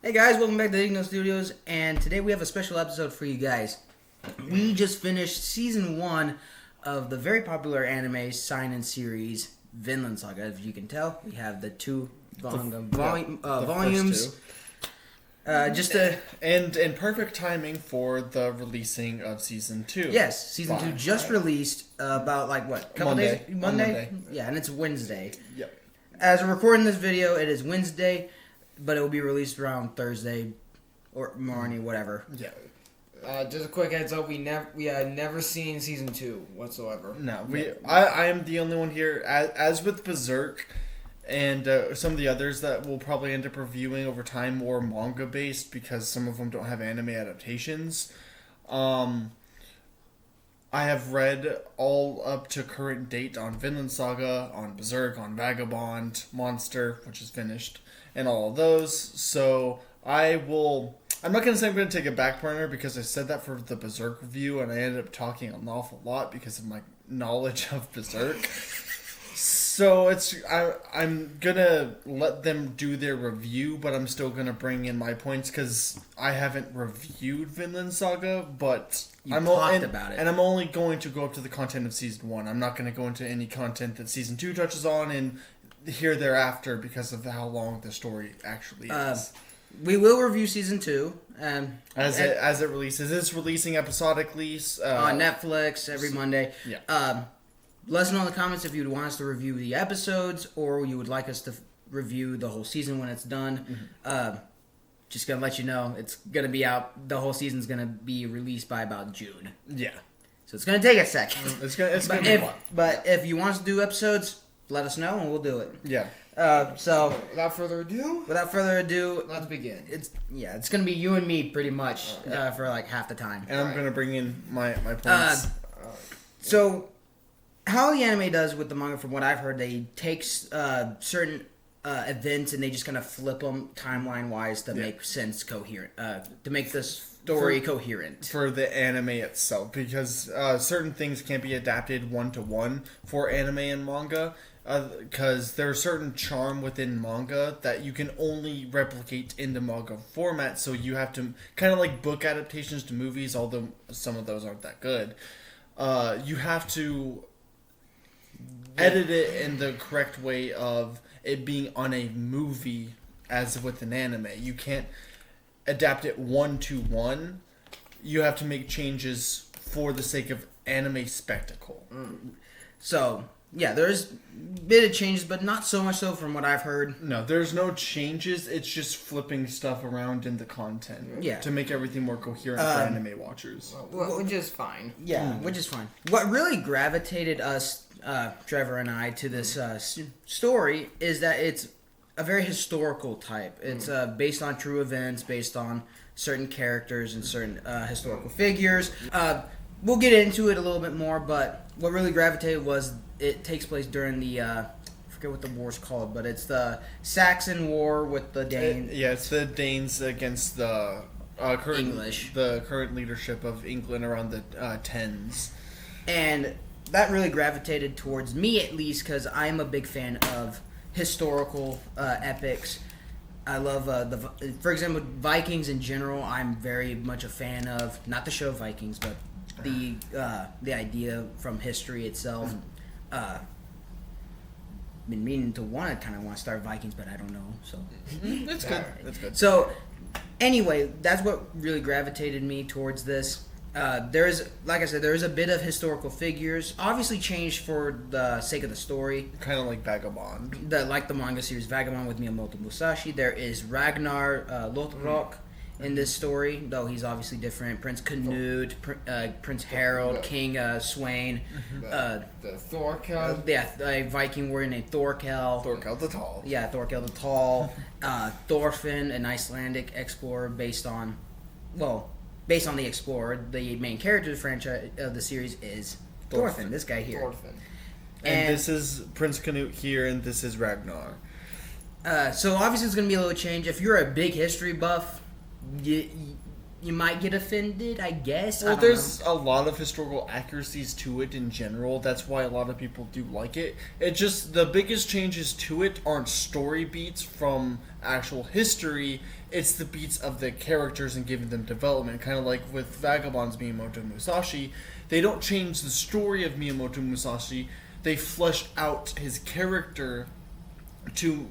Hey guys, welcome back to Igno Studios, and today we have a special episode for you guys. We just finished season 1 of the very popular anime seinen series Vinland Saga. As you can tell, we have the two volumes. And perfect timing for the releasing of season 2. Yes, season 2 just released about Monday. Monday? Yeah, and it's Wednesday. Yep. As we're recording this video, it is Wednesday, but it will be released around Thursday or morning, whatever. Yeah. Just a quick heads up: we had never seen season 2 whatsoever. No, I am the only one here. As with Berserk and some of the others that we'll probably end up reviewing over time, more manga based because some of them don't have anime adaptations. I have read all up to current date on Vinland Saga, on Berserk, on Vagabond, Monster, which is finished, and all of those. So I'm not going to say I'm going to take a back burner because I said that for the Berserk review and I ended up talking an awful lot because of my knowledge of Berserk. So I'm going to let them do their review, but I'm still going to bring in my points because I haven't reviewed Vinland Saga, but I'm talked about it. And I'm only going to go up to the content of season 1. I'm not going to go into any content that season 2 touches on and here thereafter because of how long the story actually is. We will review season 2 as it releases. It's releasing episodically on Netflix every Monday. Yeah. Let us know in the comments if you'd want us to review the episodes or you would like us to review the whole season when it's done. Mm-hmm. Just gonna let you know it's gonna be out. The whole season's gonna be released by about June. Yeah. So it's gonna take a second. It's gonna be fun. But if you want us to do episodes, let us know and we'll do it. Yeah. So without further ado, let's begin. It's gonna be you and me pretty much for like half the time. And I'm gonna bring in my points. So how the anime does with the manga, from what I've heard, they take certain events and they just kind of flip them timeline wise to make sense coherent, to make the story coherent for the anime itself, because certain things can't be adapted 1-to-1 for anime and manga. Because there's certain charm within manga that you can only replicate in the manga format, so you have to, kind of like book adaptations to movies, although some of those aren't that good. You have to edit it in the correct way of it being on a movie as with an anime. You can't adapt it 1-to-1. You have to make changes for the sake of anime spectacle. So yeah, there's a bit of changes, but not so much so from what I've heard. No, there's no changes. It's just flipping stuff around in the content to make everything more coherent for anime watchers. Which is fine. Yeah, which is fine. What really gravitated us, Trevor and I, to this story is that it's a very historical type. It's based on true events, based on certain characters and certain historical figures. We'll get into it a little bit more, but what really gravitated was it takes place during the, I forget what the war's called, but it's the Saxon War with the Danes. It's the Danes against the current English. The current leadership of England around the 10s. And that really gravitated towards me, at least, because I'm a big fan of historical epics. I love, for example, Vikings in general, I'm very much a fan of, not the show Vikings, but the idea from history itself. Been meaning to want to start Vikings, but I don't know. So That's good. That's good. So anyway, that's what really gravitated me towards this. There's, like I said, there is a bit of historical figures, obviously changed for the sake of the story. Kind of like Vagabond. Like the manga series Vagabond with Miyamoto Musashi. There is Ragnar Lothbrok in this story, though he's obviously different. Prince Canute, Prince Harold, King Sweyn, the Thorkel. a Viking warrior named Thorkel. Thorkel the Tall. Yeah, Thorkel the Tall. Thorfinn, an Icelandic explorer based on the explorer. The main character of the franchise of the series is Thorfinn. This guy here. Thorfinn. And this is Prince Canute here, and this is Ragnar. So obviously it's going to be a little change. If you're a big history buff, you might get offended, I guess. Well, I don't there's know. a lot of historical accuracies to it in general. That's why a lot of people do like it. It just, the biggest changes to it aren't story beats from actual history. It's the beats of the characters and giving them development. Kind of like with Vagabond's Miyamoto Musashi. They don't change the story of Miyamoto Musashi. They fleshed out his character to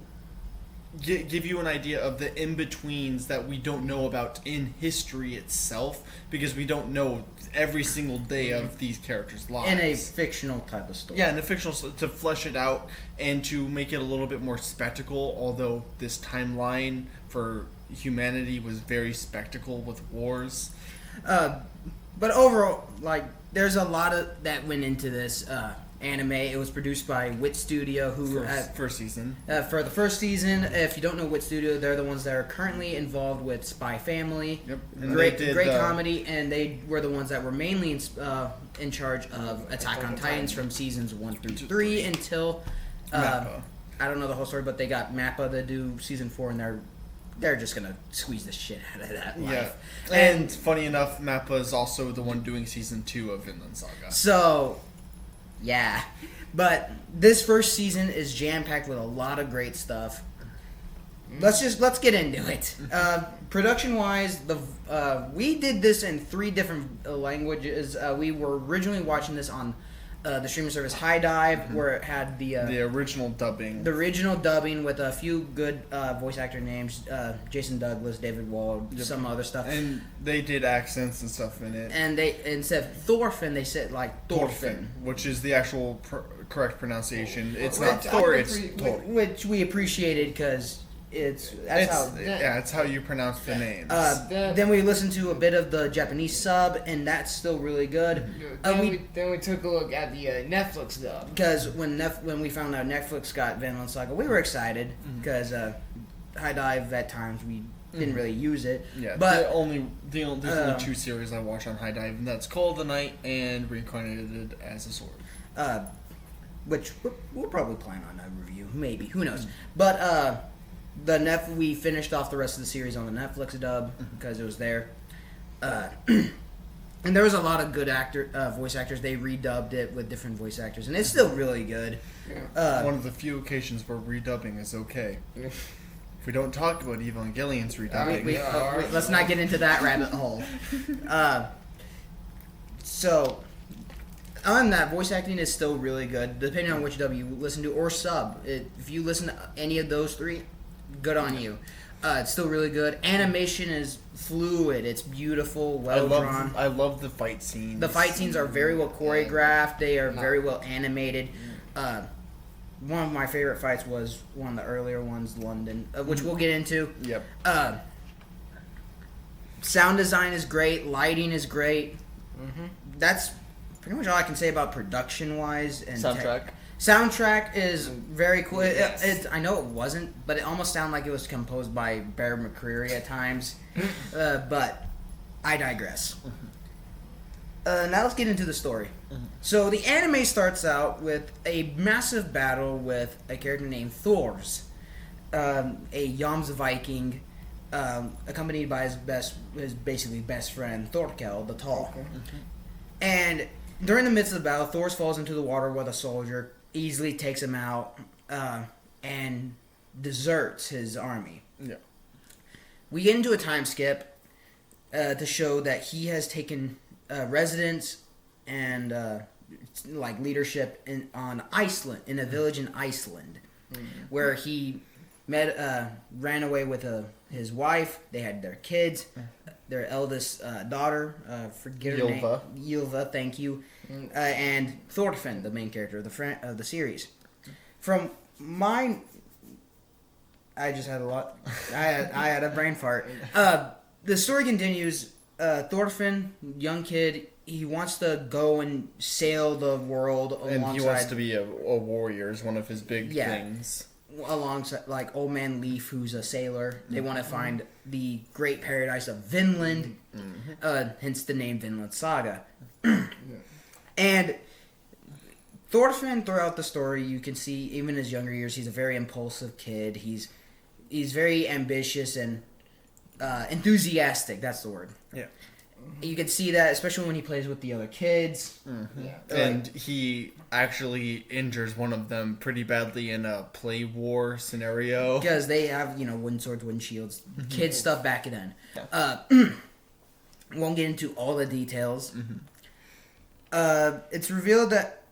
give you an idea of the in-betweens that we don't know about in history itself, because we don't know every single day of these characters' lives. In a fictional type of story. Yeah, in a fictional, to flesh it out and to make it a little bit more spectacle, although this timeline for humanity was very spectacle with wars. But overall, like, there's a lot of that went into this anime. It was produced by Wit Studio, who First season. for the first season. If you don't know Wit Studio, they're the ones that are currently involved with Spy Family. Yep. And Great, they did, great comedy, and they were the ones that were mainly in charge of Attack on Titans from seasons 1 through 3 until Mappa. I don't know the whole story, but they got Mappa to do season 4, and they're just gonna squeeze the shit out of that life. Yeah. And funny enough, Mappa is also the one doing season 2 of Vinland Saga. So, yeah. But this first season is jam-packed with a lot of great stuff. Let's get into it. Production-wise, we did this in 3 different languages. We were originally watching this on the streaming service High Dive, where it had the original dubbing. The original dubbing with a few good voice actor names, Jason Douglas, David Wald, some other stuff. And they did accents and stuff in it. And they, instead of Thorfinn, they said like Thorfinn. Which is the actual correct pronunciation. It's Well, not Thor, it's pretty- Thor. Which we appreciated because It's how you pronounce the names. Then we listened to a bit of the Japanese sub, and that's still really good. Then we took a look at the Netflix dub. Because when we found out Netflix got Vinland Saga, we were excited because High Dive at times we didn't really use it. Yeah, but there's only 2 series I watch on High Dive, and that's Call of the Night and Reincarnated as a Sword. Which we'll probably plan on a review, maybe, who knows. But we finished off the rest of the series on the Netflix dub because it was there. And there was a lot of good voice actors. They redubbed it with different voice actors, and it's still really good. One of the few occasions where redubbing is okay. If we don't talk about Evangelion's redubbing, Let's not get into that rabbit hole. So, on that, voice acting is still really good, depending on which dub you listen to or sub. If you listen to any of those 3, good on you. It's still really good. Animation is fluid. It's beautiful, well drawn. I love the fight scenes. The fight scenes are very well choreographed. They are very well animated. One of my favorite fights was one of the earlier ones, London, which we'll get into. Yep. Sound design is great. Lighting is great. That's pretty much all I can say about production-wise. And soundtrack. Soundtrack is very cool. Yes. I know it wasn't, but it almost sounded like it was composed by Bear McCreary at times. But I digress. Now let's get into the story. So the anime starts out with a massive battle with a character named Thors, a Yams Viking, accompanied by his basically best friend Thorkel the Tall. And during the midst of the battle, Thors falls into the water with a soldier, easily takes him out, and deserts his army. Yeah. We get into a time skip to show that he has taken residence and leadership on Iceland, in a village in Iceland, where he ran away with his wife. They had their kids. Their eldest daughter, forget her name. Ylva, thank you. And Thorfinn, the main character of the series. From mine, I just had a lot. I had a brain fart. The story continues. Thorfinn, young kid, he wants to go and sail the world alongside. And he wants to be a warrior. Is one of his big things. Alongside, like, Old Man Leaf, who's a sailor. They want to find the great paradise of Vinland, hence the name Vinland Saga. And Thorfinn, throughout the story, you can see, even in his younger years, he's a very impulsive kid. He's very ambitious, and enthusiastic. That's the word. Yeah. You can see that, especially when he plays with the other kids. Yeah. And he actually injures one of them pretty badly in a play war scenario. Because they have, wooden swords, wooden shields, kid stuff back then. Won't get into all the details. It's revealed that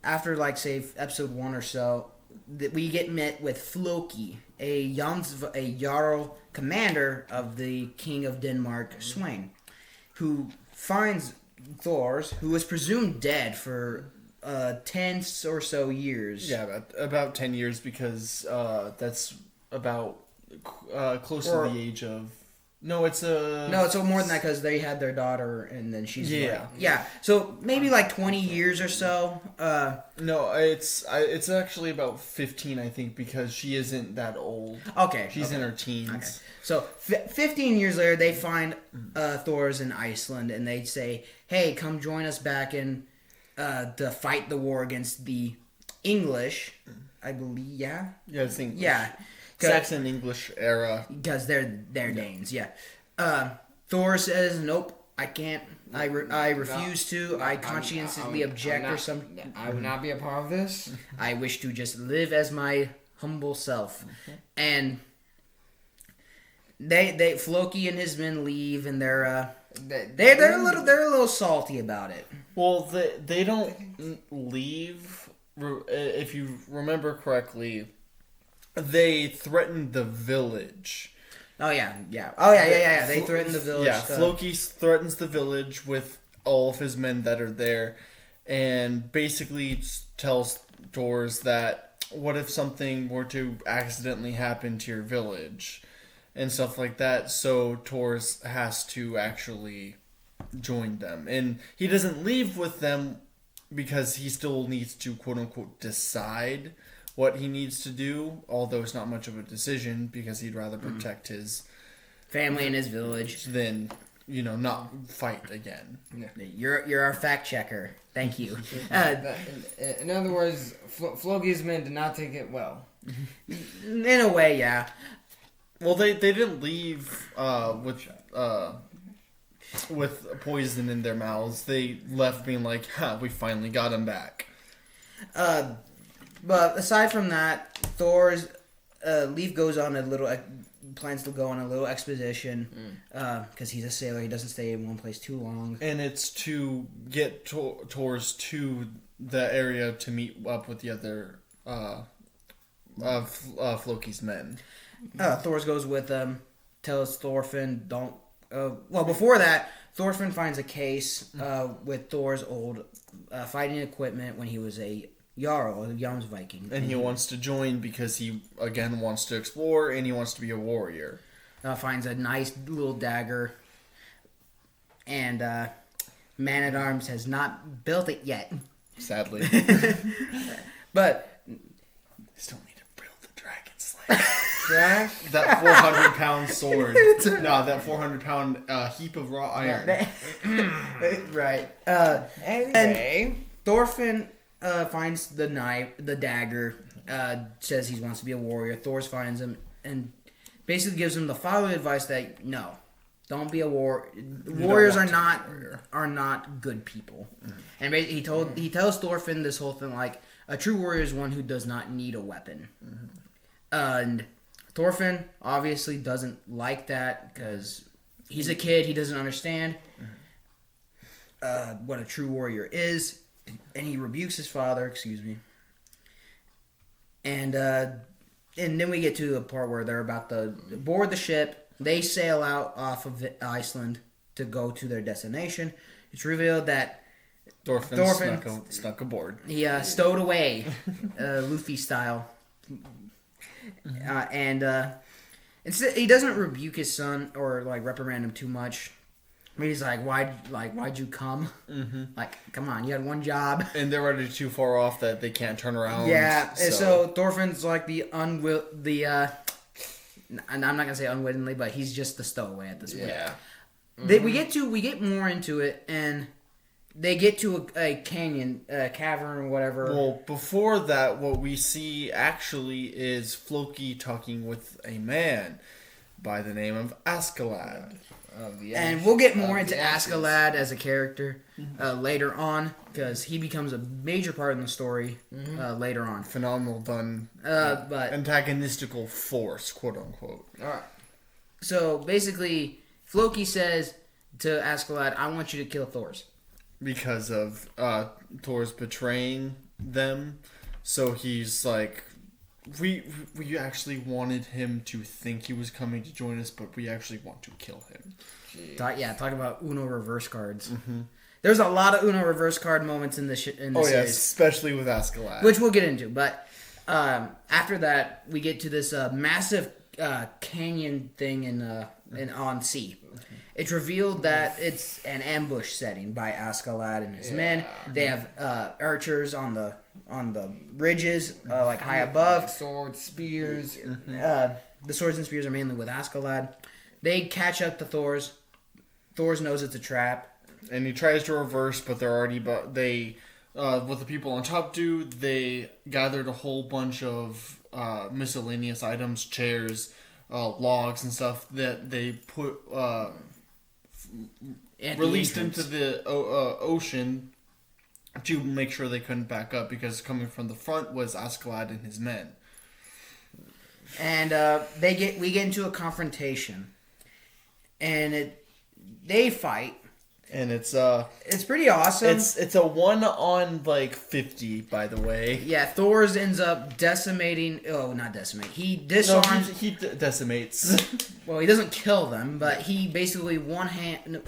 after, say, episode 1 or so, that we get met with Floki, a Jarl commander of the King of Denmark, Sweyn, who finds Thors, who was presumed dead for 10 or so years. Yeah, about 10 years, because that's about close to the age of... No, it's more than that, because they had their daughter, and then she's... Yeah. So maybe 20 years or so. No, it's actually about 15, I think, because she isn't that old. Okay. She's in her teens. Okay. So 15 years later, they find Thor's in Iceland, and they say, hey, come join us back to fight the war against the English, I believe, yeah? Yeah, it's English. Yeah. Saxon English era. Because they're Danes, yeah. Thor says, nope, I can't. I refuse to. I conscientiously object or something. I would not be a part of this. I wish to just live as my humble self. And they Floki and his men leave, and they're a little salty about it. Well, they don't leave. If you remember correctly, they threatened the village. Oh yeah. They threaten the village. Yeah, Floki threatens the village with all of his men that are there, and basically tells Thors that what if something were to accidentally happen to your village, and stuff like that. So Thors has to actually join them, and he doesn't leave with them because he still needs to quote unquote decide what he needs to do, although it's not much of a decision because he'd rather protect his family and his village than, not fight again. You're our fact checker. Thank you. In other words, Floki's men did not take it well. In a way, yeah. Well, they didn't leave with poison in their mouths. They left being like, we finally got him back. But aside from that, Thor's Leaf plans to go on a little exposition because he's a sailor. He doesn't stay in one place too long. And it's to get Thors to the area to meet up with the other Floki's men. Thor goes with them, tells Thorfinn don't... before that, Thorfinn finds a case with Thor's old fighting equipment when he was a Jarl, a Jomsviking. And he wants to join because he, again, wants to explore and he wants to be a warrior. Finds a nice little dagger. And Man-at-Arms has not built it yet. Sadly. But... Still need to build the Dragon Slayer. That 400-pound sword. That 400-pound heap of raw iron. Right. Anyway. And Thorfinn finds the dagger, says he wants to be a warrior. Thor finds him and basically gives him the following advice that, no, don't be a warrior. Warriors are not good people. And basically he tells Thorfinn this whole thing like, a true warrior is one who does not need a weapon. And Thorfinn obviously doesn't like that because he's a kid. He doesn't understand what a true warrior is. And he rebukes his father, And then we get to the part where they're about to board the ship. They sail out off of Iceland to go to their destination. It's revealed that Thorfinn snuck aboard. He stowed away, Luffy style. And he doesn't rebuke his son or reprimand him too much. He's like, why'd you come? Mm-hmm. Come on, you had one job. And they're already too far off that they can't turn around. Yeah, so Thorfinn's and I'm not gonna say unwittingly, but he's just the stowaway at this point. Yeah. Mm-hmm. We get more into it, and they get to a canyon, cavern or whatever. Well, before that, what we see actually is Floki talking with a man. by the name of Askeladd. And we'll get more into Askeladd as a character later on, because he becomes a major part in the story later on. Phenomenal done, But antagonistical force, quote unquote. All right. so basically, Floki says to Askeladd, "I want you to kill Thors." Because of Thor's betraying them. So he's like, we actually wanted him to think he was coming to join us, but we actually want to kill him. Talk about Uno reverse cards. Mm-hmm. There's a lot of Uno reverse card moments in this series. Especially with Askeladd. Which we'll get into. But after that, we get to this massive canyon thing on sea. It's revealed that it's an ambush setting by Askeladd and his men. They have archers on the ridges, like high above. Swords, spears. The swords and spears are mainly with Askeladd. They catch up to Thor's. Thor's knows it's a trap. And he tries to reverse, but they're already... But they... what the people on top do, they gathered a whole bunch of miscellaneous items, chairs, logs and stuff that they put... released into the ocean to make sure they couldn't back up, because coming from the front was Askeladd and his men. And we get into a confrontation, and they fight, and it's pretty awesome. It's a 1 on 50, by the way. Yeah, Thor's ends up decimating. Oh, not decimate. He disarms. No, he decimates. Well, he doesn't kill them, but he basically one hand.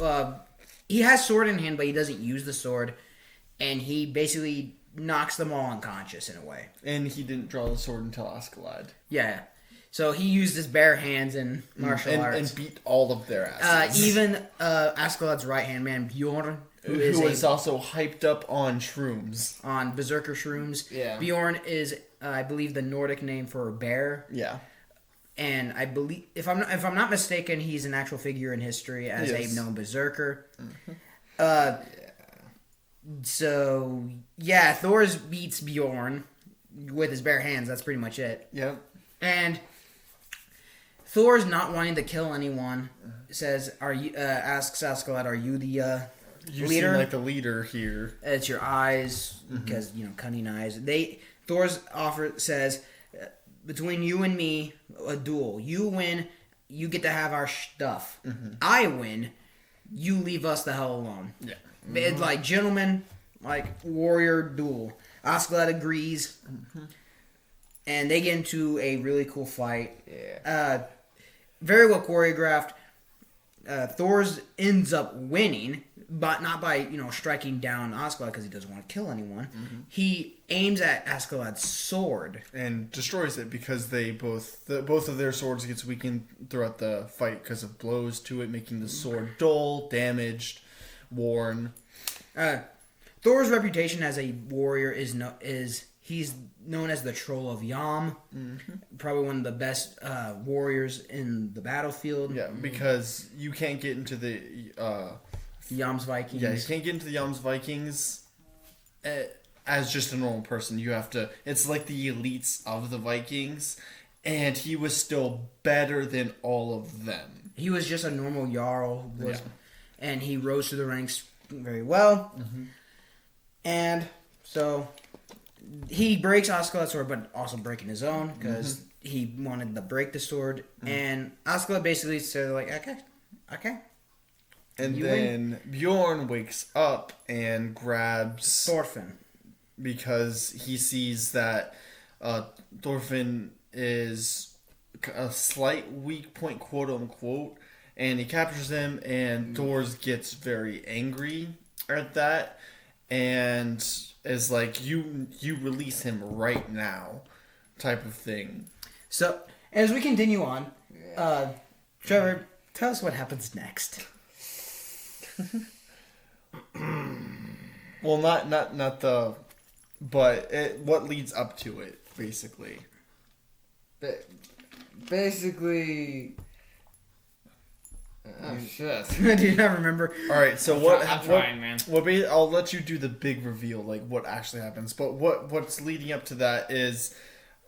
He has sword in hand, but he doesn't use the sword, and he basically knocks them all unconscious in a way. And he didn't draw the sword until Askeladd. Yeah. So he used his bare hands in martial arts. And beat all of their asses. Even Askeladd's right-hand man, Bjorn, who is also hyped up on shrooms. On Berserker shrooms. Yeah. Bjorn is, I believe, the Nordic name for a bear. Yeah. And I believe, if I'm not mistaken, he's an actual figure in history as a known berserker. Mm-hmm. So yeah, Thor beats Bjorn with his bare hands. That's pretty much it. Yep. And Thor's not wanting to kill anyone. Says, asks Askeladd, "Are you the you leader?" seem like the leader here. It's your eyes, because cunning eyes. Thor's offer says, between you and me, a duel. You win, you get to have our stuff. Mm-hmm. I win, you leave us the hell alone. Yeah. It's like gentleman, like warrior duel. Askeladd agrees, and they get into a really cool fight. Yeah. Very well choreographed. Thor's ends up winning, but not by striking down Askeladd because he doesn't want to kill anyone. Mm-hmm. He aims at Askeladd's sword and destroys it, because they both of their swords gets weakened throughout the fight because of blows to it, making the sword dull, damaged, worn. Thor's reputation as a warrior is he's known as the Troll of Yam. Mm-hmm. Probably one of the best warriors in the battlefield. Yeah, because you can't get into the Yam's Vikings. Yeah, you can't get into the Yam's Vikings as just a normal person. You have to... It's like the elites of the Vikings, and he was still better than all of them. He was just a normal Jarl, and he rose through the ranks very well. Mm-hmm. And so he breaks Askeladd's sword, but also breaking his own, because he wanted to break the sword. Mm-hmm. And Askeladd basically said, like, okay. And then Bjorn wakes up and grabs Thorfinn, because he sees that Thorfinn is a slight weak point, quote unquote, and he captures him, and Thor gets very angry at that, and is like, you release him right now, type of thing. So as we continue on, Trevor, tell us what happens next. Well, not the, but what leads up to it, basically. Basically, oh shit! Do you not remember? All right, so I'm trying, man. I'll let you do the big reveal, like what actually happens. But what's leading up to that is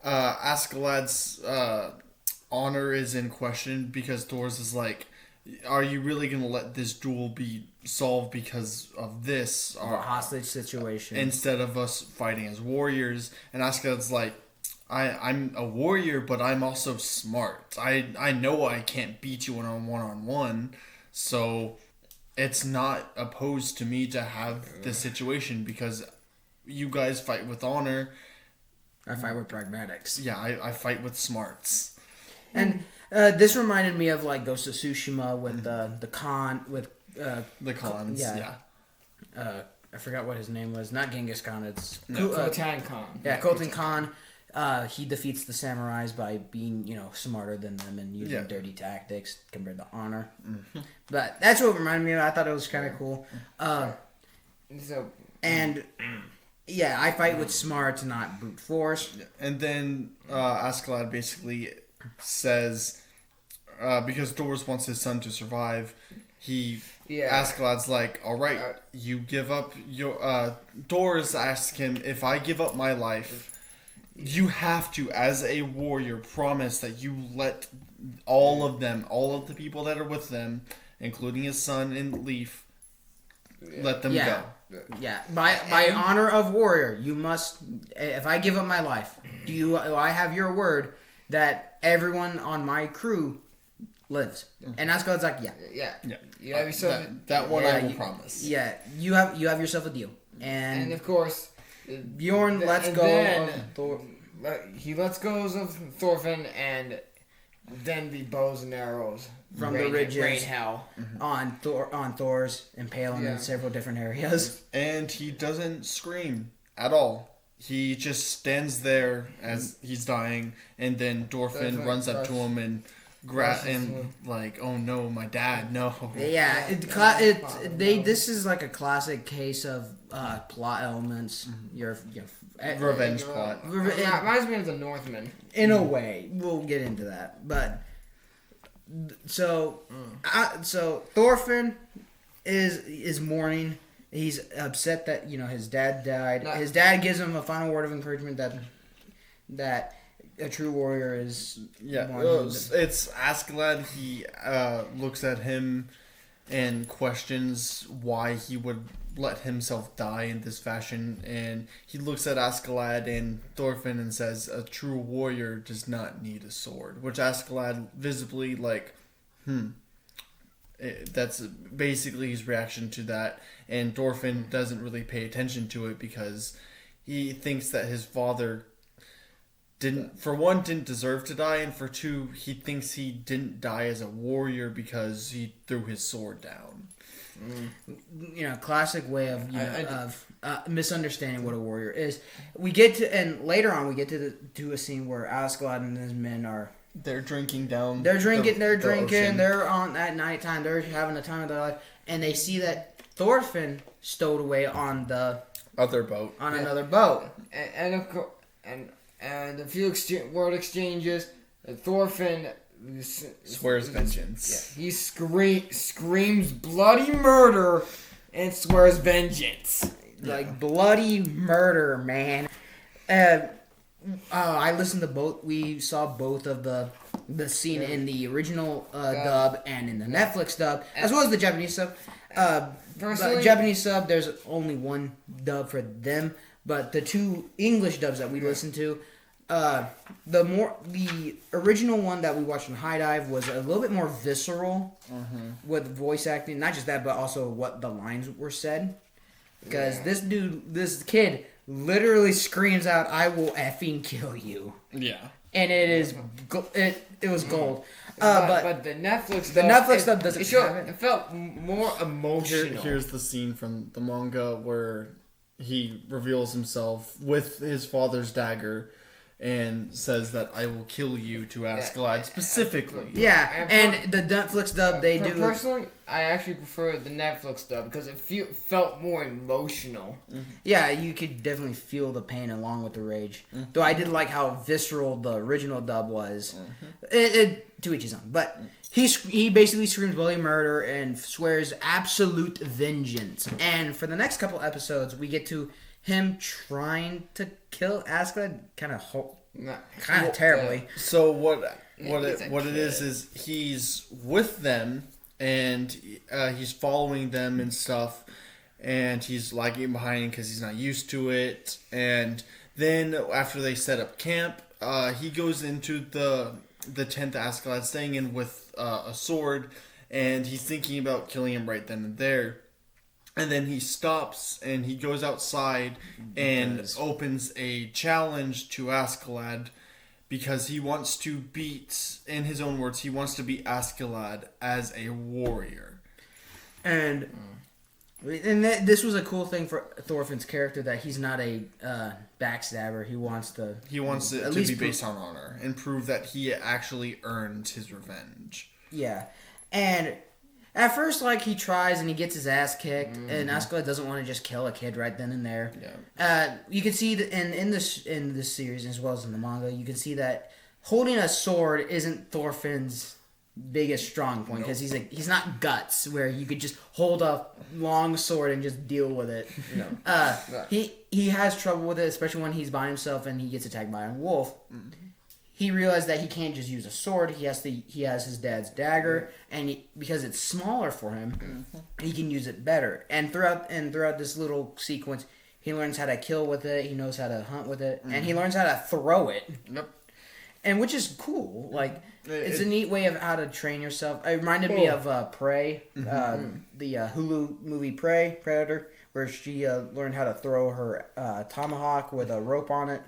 Askeladd's honor is in question because Thor's is like, are you really going to let this duel be solved because of this? A hostage situation. Instead of us fighting as warriors. And Askeladd's like, I'm a warrior, but I'm also smart. I know I can't beat you one-on-one, so it's not opposed to me to have this situation because you guys fight with honor. I fight with pragmatics. Yeah, I fight with smarts. And this reminded me of like Ghost of Tsushima with the Khan with the Khans. Yeah. I forgot what his name was. Not Genghis Khan. It's Khotan Khan. Yeah, Khotan Khan. He defeats the samurais by being, smarter than them and using dirty tactics compared to honor. Mm-hmm. But that's what reminded me of. I thought it was kind of cool. I fight with smarts, not brute force. And then Askeladd basically says, because Doors wants his son to survive, Askeladd's like, all right, you give up your... Doors asks him, if I give up my life... You have to, as a warrior, promise that you let all of the people that are with them, including his son and Leaf, let them go. Yeah, by honor of warrior, you must. If I give up my life, do I have your word that everyone on my crew lives? And Asgard's like, yeah. You have yourself that one. I will promise. Yeah, you have yourself a deal, and of course. Bjorn lets go of Thor. He lets go of Thorfinn, and then the bows and arrows from the ridges rain hell on Thor's, impale him in several different areas. And he doesn't scream at all. He just stands there as he's dying, and then Thorfinn runs up to him and like, oh no, my dad, no. Yeah, this is like a classic case of plot elements. Your revenge plot. It reminds me of the Northmen. In a way, we'll get into that. But so Thorfinn is mourning. He's upset that his dad died. His dad gives him a final word of encouragement that a true warrior is. Yeah, it's Askeladd. He looks at him and questions why he would let himself die in this fashion, and he looks at Askeladd and Thorfinn and says, "A true warrior does not need a sword," which Askeladd visibly that's basically his reaction to that, and Thorfinn doesn't really pay attention to it because he thinks that his father didn't deserve to die, and for two, he thinks he didn't die as a warrior because he threw his sword down. Classic way of misunderstanding what a warrior is. Later on we get to a scene where Askeladd and his men are. They're drinking down. They're drinking. Ocean. They're on at nighttime. They're having the time of their life, and they see that Thorfinn stowed away on the other boat. On another boat, and of course, and a few word exchanges. Thorfinn swears vengeance. Yeah, he screams bloody murder and swears vengeance. Like bloody murder, man. I listened to both. We saw both of the scene in the original dub and in the Netflix dub, as well as the Japanese sub. Japanese sub, there's only one dub for them, but the two English dubs that we listened to, the original one that we watched in High Dive was a little bit more visceral with voice acting. Not just that, but also what the lines were said. Because this kid literally screams out, "I will effing kill you." Yeah. And it was gold. But the Netflix dub doesn't have it. It felt more emotional. Here's the scene from the manga where he reveals himself with his father's dagger and says that I will kill you to Askeladd specifically. Yeah, and the Netflix dub, they do... Personally, I actually prefer the Netflix dub because it felt more emotional. Mm-hmm. Yeah, you could definitely feel the pain along with the rage. Mm-hmm. Though I did like how visceral the original dub was. Mm-hmm. To each his own. But he basically screams bloody murder and swears absolute vengeance. And for the next couple episodes, we get to him trying to kill Askeladd kind of terribly. So what what it is he's with them, and he's following them and stuff, and he's lagging behind because he's not used to it. And then after they set up camp, he goes into the tent that Askeladd's staying in with a sword, and he's thinking about killing him right then and there. And then he stops and he goes outside and opens a challenge to Askeladd, because he wants to beat, in his own words, he wants to beat Askeladd as a warrior. And this was a cool thing for Thorfinn's character, that he's not a backstabber. He wants it to be based on honor and prove that he actually earned his revenge. Yeah. And at first, like, he tries and he gets his ass kicked, and Askeladd doesn't want to just kill a kid right then and there. Yeah. You can see that in this series, as well as in the manga, you can see that holding a sword isn't Thorfinn's biggest strong point, because he's not Guts, where you could just hold a long sword and just deal with it. No. He has trouble with it, especially when he's by himself and he gets attacked by a wolf. He realized that he can't just use a sword. He has his dad's dagger, and because it's smaller for him, he can use it better. And throughout this little sequence, he learns how to kill with it. He knows how to hunt with it, and he learns how to throw it. Yep. And which is cool. Like, it's a neat way of how to train yourself. It reminded me of Prey, the Hulu movie Prey, Predator, where she learned how to throw her tomahawk with a rope on it.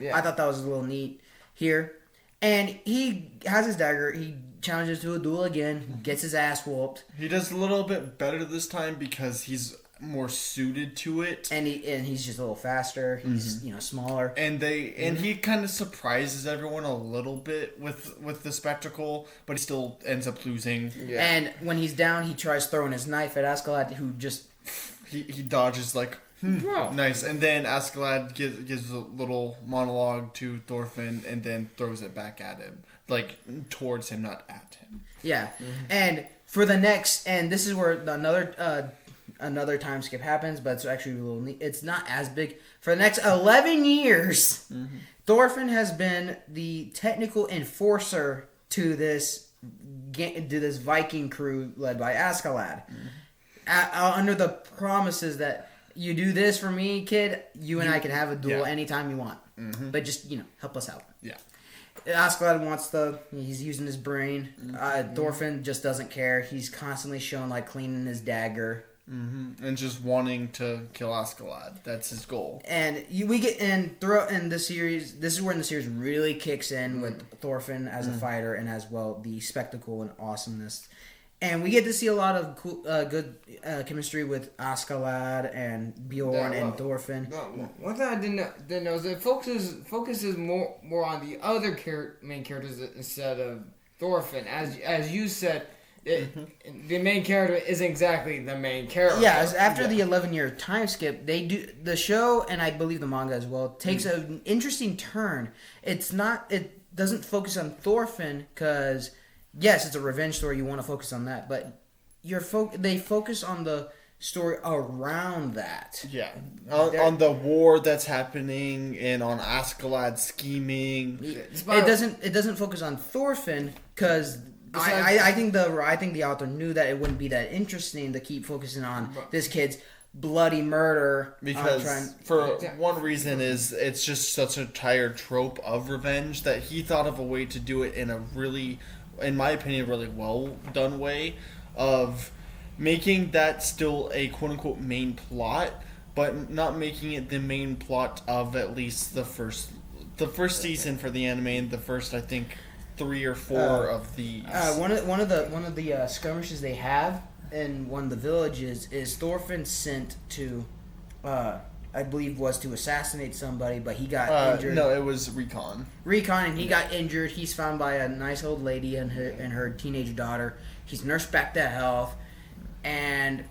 Yeah. I thought that was a little neat here. And he has his dagger. He challenges to a duel again. Gets his ass whooped. He does a little bit better this time because he's more suited to it. And he's just a little faster. He's smaller. And he kind of surprises everyone a little bit with the spectacle, but he still ends up losing. Yeah. And when he's down, he tries throwing his knife at Askeladd, who just he dodges like. Wow. Nice. And then Askeladd gives a little monologue to Thorfinn and then throws it back at him. Like, towards him, not at him. Yeah. And for the next... And this is where another time skip happens, but it's actually a little neat. It's not as big. For the next 11 years, Thorfinn has been the technical enforcer to this Viking crew led by Askeladd. Under the promises that... You do this for me, kid, you and I can have a duel anytime you want. But just, help us out. Yeah. Askeladd he's using his brain. Thorfinn just doesn't care. He's constantly shown, like, cleaning his dagger. And just wanting to kill Askeladd. That's his goal. And we get throughout in the series, this is when the series really kicks in with Thorfinn as a fighter, and as well the spectacle and awesomeness. And we get to see a lot of cool, good chemistry with Askeladd and Bjorn and Thorfinn. One thing I didn't know is it focuses more on the other main characters instead of Thorfinn. As you said, the main character isn't exactly the main character. Yeah, after the 11-year time skip, they do the show, and I believe the manga as well, takes an interesting turn. It doesn't focus on Thorfinn because. Yes, it's a revenge story. You want to focus on that, but they focus on the story around that. Yeah, on the war that's happening and on Askeladd scheming. It doesn't focus on Thorfinn because I think the author knew that it wouldn't be that interesting to keep focusing on this kid's bloody murder. Because one reason is it's just such a tired trope of revenge that he thought of a way to do it in a really, in my opinion, really well done way of making that still a quote-unquote main plot, but not making it the main plot of at least the first season for the anime and the first, I think, 3 or 4 of these. One of the skirmishes they have in one of the villages is Thorfinn sent to, I believe was to assassinate somebody, but he got injured. No, it was Recon. And he got injured. He's found by a nice old lady and her teenage daughter. He's nursed back to health, and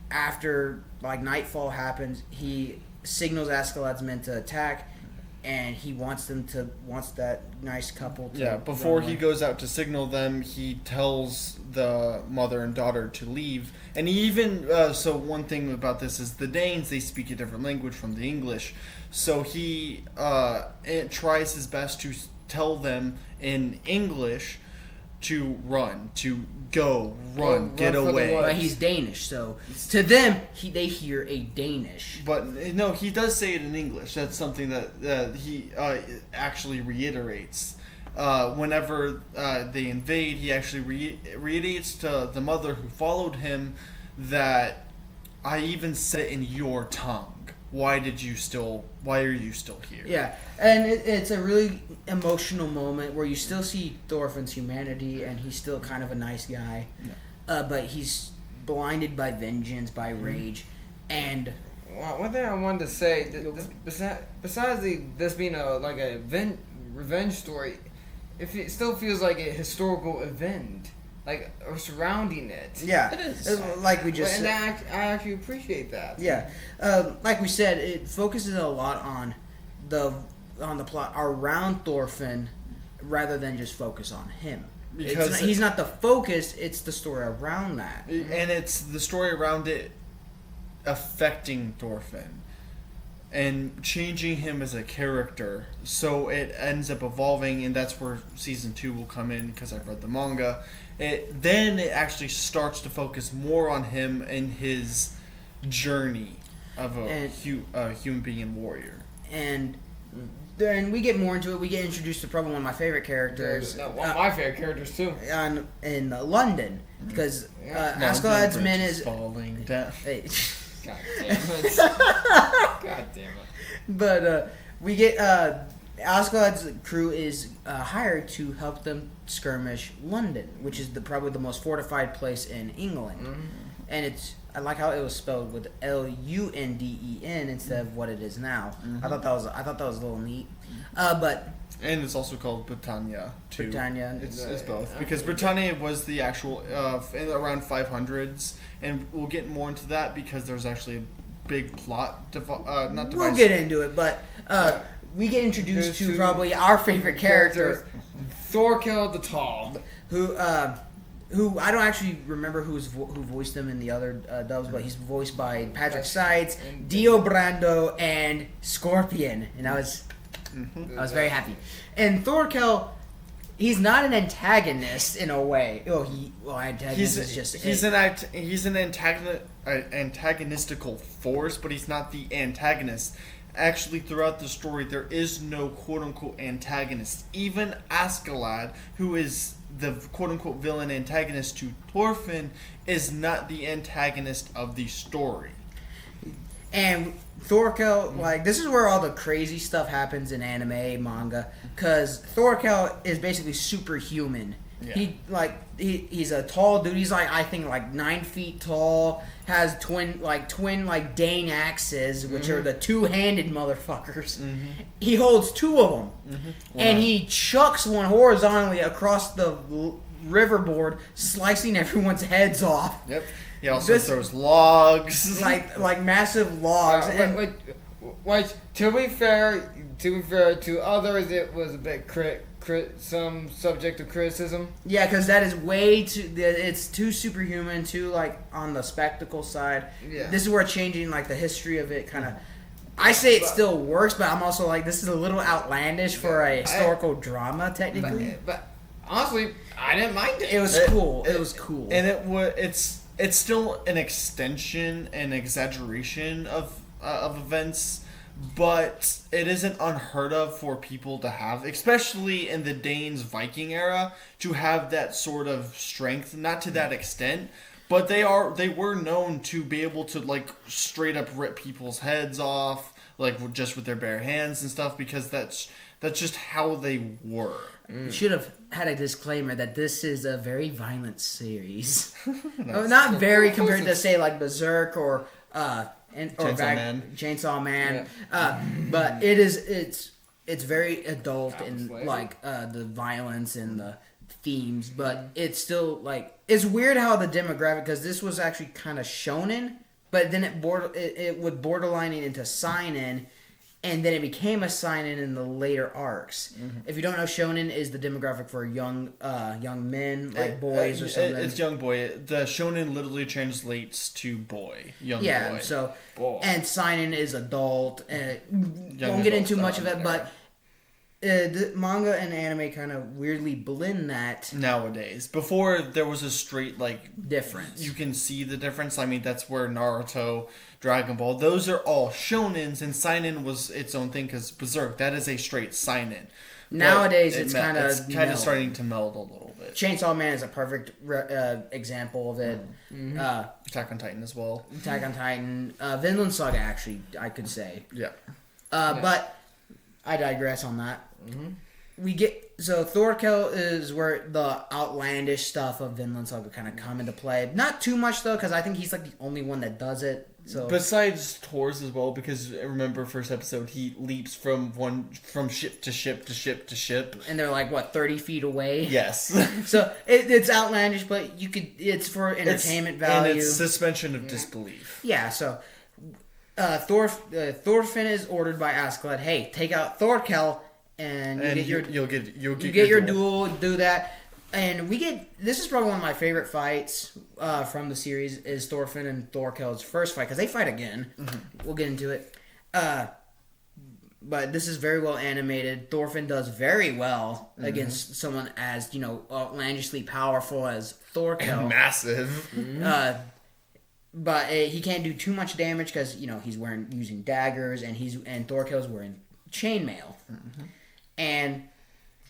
after nightfall happens, he signals Askeladd's men to attack, and he wants that nice couple to... Yeah, before he goes out to signal them, he tells the mother and daughter to leave. And he even... so one thing about this is the Danes, they speak a different language from the English. So he tries his best to tell them in English to run, to go, run, get run for the away. woods. But he's Danish, so to them, they hear a Danish. But no, he does say it in English. That's something that he actually reiterates. Whenever they invade, he actually reiterates to the mother who followed him that I even said it in your tongue. Why are you still here? Yeah, and it's a really emotional moment where you still see Thorfinn's humanity, and he's still kind of a nice guy, but he's blinded by vengeance, by rage, and one thing I wanted to say, besides this being a revenge story, it still feels like a historical event, like or surrounding it. yeah, It is. like we just And said. I actually appreciate that. Yeah, like we said, it focuses a lot on the plot around Thorfinn rather than just focus on him. Because he's not the focus; it's the story around that. And it's the story around it affecting Thorfinn and changing him as a character. So it ends up evolving, and that's where season 2 will come in because I've read the manga. Then it actually starts to focus more on him and his journey of a human being and warrior. And then we get more into it. We get introduced to probably one of my favorite characters. One of my favorite characters too. In London, because Yeah. Askeladd's Bridge men is is. falling down. Hey. God damn it. God damn it. But we get Askeladd's crew is hired to help them skirmish London, which is probably the most fortified place in England. Mm-hmm. And I like how it was spelled with Lunden instead of what it is now. Mm-hmm. I thought that was a little neat. But And it's also called Britannia too. Britannia. It's both because Britannia was the actual in around 500s, and we'll get more into that because there's actually a big plot. We'll get into it, but we get introduced to probably our favorite character, Thorkel the Tall. who I don't actually remember who voiced him in the other dubs, but he's voiced by Patrick Seitz, Dio Brando, and Scorpion, and I was very happy. And Thorkel, he's not an antagonist in a way. Antagonist is just he's an antagonistical force, but he's not the antagonist. Actually, throughout the story, there is no quote-unquote antagonist. Even Askeladd, who is the quote-unquote villain antagonist to Thorfinn, is not the antagonist of the story. And Thorkel, this is where all the crazy stuff happens in anime, manga, because Thorkel is basically superhuman. Yeah. He's a tall dude. He's I think 9 feet tall. Has twin Dane axes, which are the two-handed motherfuckers. Mm-hmm. He holds 2 of them, and he chucks one horizontally across the riverboard, slicing everyone's heads off. Yep. He also throws logs, like massive logs. Wait, to be fair to others, it was a bit some subject of criticism. Yeah, because that is way too. It's too superhuman, too on the spectacle side. Yeah. This is where changing the history of it kind of. I say it still works, but I'm also this is a little outlandish for a historical drama, technically. But honestly, I didn't mind it. It was cool. It was cool, and it's still an extension and exaggeration of events. But it isn't unheard of for people to have, especially in the Danes Viking era, to have that sort of strength. Not to that extent, but they were known to be able to straight up rip people's heads off, just with their bare hands and stuff, because that's just how they were. You should have had a disclaimer that this is a very violent series. Not very compared to say Berserk or. Chainsaw Man. Yeah. But it's very adult in the violence and the themes, but it's still it's weird how the demographic, because this was actually kind of shonen, but then it would borderline into seinen, and then it became a seinen in the later arcs. Mm-hmm. If you don't know, shonen is the demographic for young men, boys or something. It's young boy. The shonen literally translates to boy, young boy. Yeah, so boy. And seinen is adult. Won't get into much of it, but The manga and anime kind of weirdly blend that Nowadays, before there was a straight difference. you can see the difference. I mean, that's where Naruto, Dragon Ball, those are all shonens, and seinen was its own thing because Berserk, that is a straight seinen. Nowadays, it's kind of starting to meld a little bit. Chainsaw Man is a perfect example of it. Attack on Titan as well. Attack on Titan, Vinland Saga, actually, I could say. Yeah. But I digress on that. We get Thorkel is where the outlandish stuff of Vinland Saga kind of come into play. Not too much though, because I think he's the only one that does it. So besides Thor's as well, because remember first episode he leaps from ship to ship to ship to ship, and they're 30 feet away. Yes. So it's outlandish, but it's for entertainment value and it's suspension of disbelief. Yeah. So Thorfinn is ordered by Askeladd, hey, take out Thorkel. And you'll get your duel. Do that, and this is probably one of my favorite fights from the series is Thorfinn and Thorkel's first fight because they fight again. We'll get into it, but this is very well animated. Thorfinn does very well against someone as outlandishly powerful as Thorkel, massive. But he can't do too much damage because he's using daggers and Thorkel's wearing chainmail. And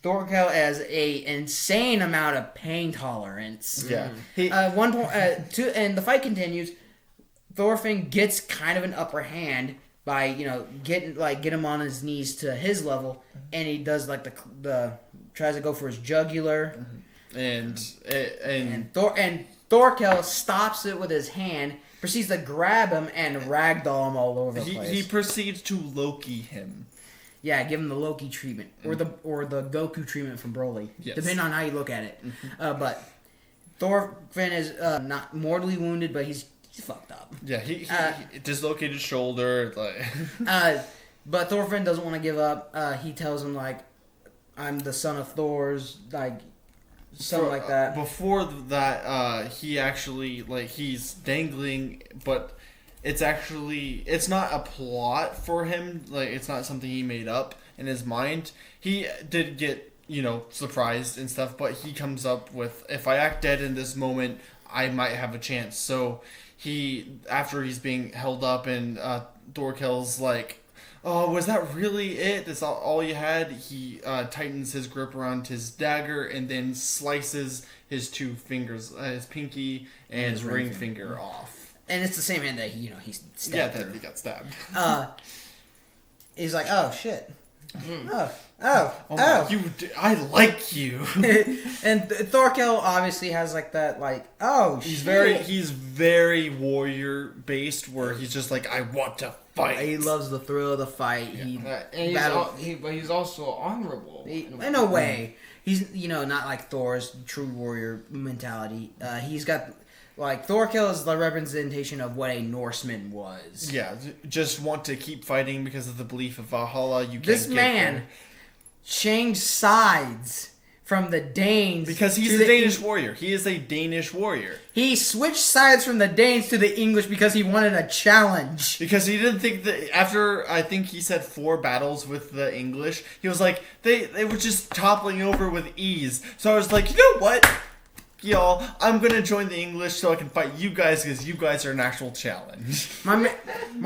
Thorkel has a insane amount of pain tolerance. Yeah. One point, and the fight continues. Thorfinn gets kind of an upper hand by get him on his knees to his level, and he does the tries to go for his jugular, and Thorkel stops it with his hand, proceeds to grab him and ragdoll him all over the place. He proceeds to Loki him. Yeah, give him the Loki treatment or the Goku treatment from Broly, depending on how you look at it. But Thorfinn is not mortally wounded, but he's fucked up. Yeah, he dislocated shoulder. But Thorfinn doesn't want to give up. He tells him I'm the son of Thor's, something like that. Before that, he actually he's dangling, but. It's not a plot for him. It's not something he made up in his mind. He did get, surprised and stuff, but he comes up with, if I act dead in this moment, I might have a chance. So after he's being held up and Thorkel's oh, was that really it? That's all you had? He tightens his grip around his dagger and then slices his two fingers, his pinky and his ring finger off. And it's the same hand that he stabbed. Yeah, that he got stabbed. He's like, oh shit. Oh. I like you. And Thorkel obviously has that He's very warrior based, where he's just I want to fight. He loves the thrill of the fight. Yeah. But he's also honorable in a way. He's not like Thor's true warrior mentality. He's got. Thorkel is the representation of what a Norseman was. Yeah, just want to keep fighting because of the belief of Valhalla. This man changed sides from the Danes because he's a Danish warrior. He is a Danish warrior. He switched sides from the Danes to the English because he wanted a challenge. Because he didn't think that after I think he said 4 battles with the English, he was like they were just toppling over with ease. So I was like, you know what? Y'all, I'm gonna join the English so I can fight you guys because you guys are an actual challenge. My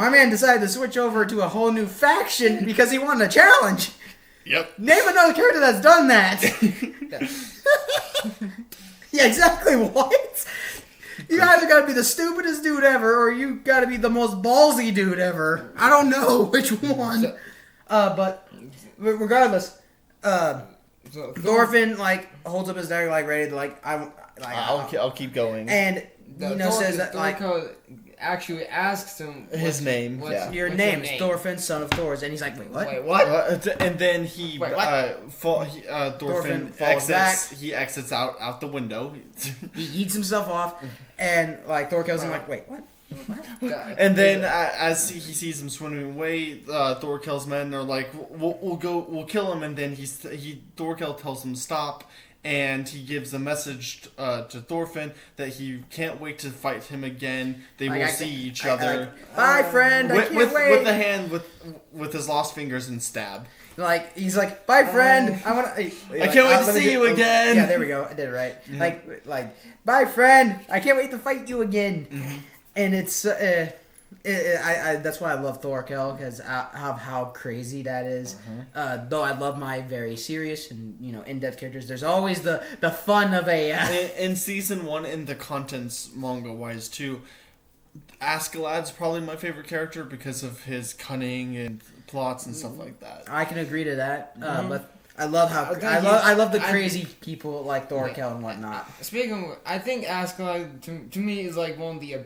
man decided to switch over to a whole new faction because he wanted a challenge. Yep. Name another character that's done that. Yeah, exactly. What? You either gotta be the stupidest dude ever, or you gotta be the most ballsy dude ever. I don't know which one. But regardless, Thorfinn holds up his dagger ready to I'll keep going. And says that Thorkel actually asks him his name. Your name is Thorfinn, son of Thor's, and he's like, wait, what? Wait, what? And then Thorfinn falls back. He exits out the window. He eats himself off, and Thorkel's like, wait, what? And then as he sees him swimming away, Thorkel's men are like, we'll kill him. And then Thorkel tells him stop. And he gives a message to Thorfinn that he can't wait to fight him again. They will see each other. Bye, friend. I can't wait. With the hand with his lost fingers and stab. Like he's like, bye friend. I want. I can't wait to see you again. Yeah, there we go. I did it right. Like, bye friend. I can't wait to fight you again. And it's that's why I love Thorkel, because of how crazy that is. Though I love my very serious and in-depth characters, there's always the fun of a. In season 1, in the contents manga wise too, Askeladd's probably my favorite character because of his cunning and plots and stuff like that. I can agree to that, but I love how I love the crazy people like Thorkel and whatnot. Speaking of, I think Askeladd to me is like one of the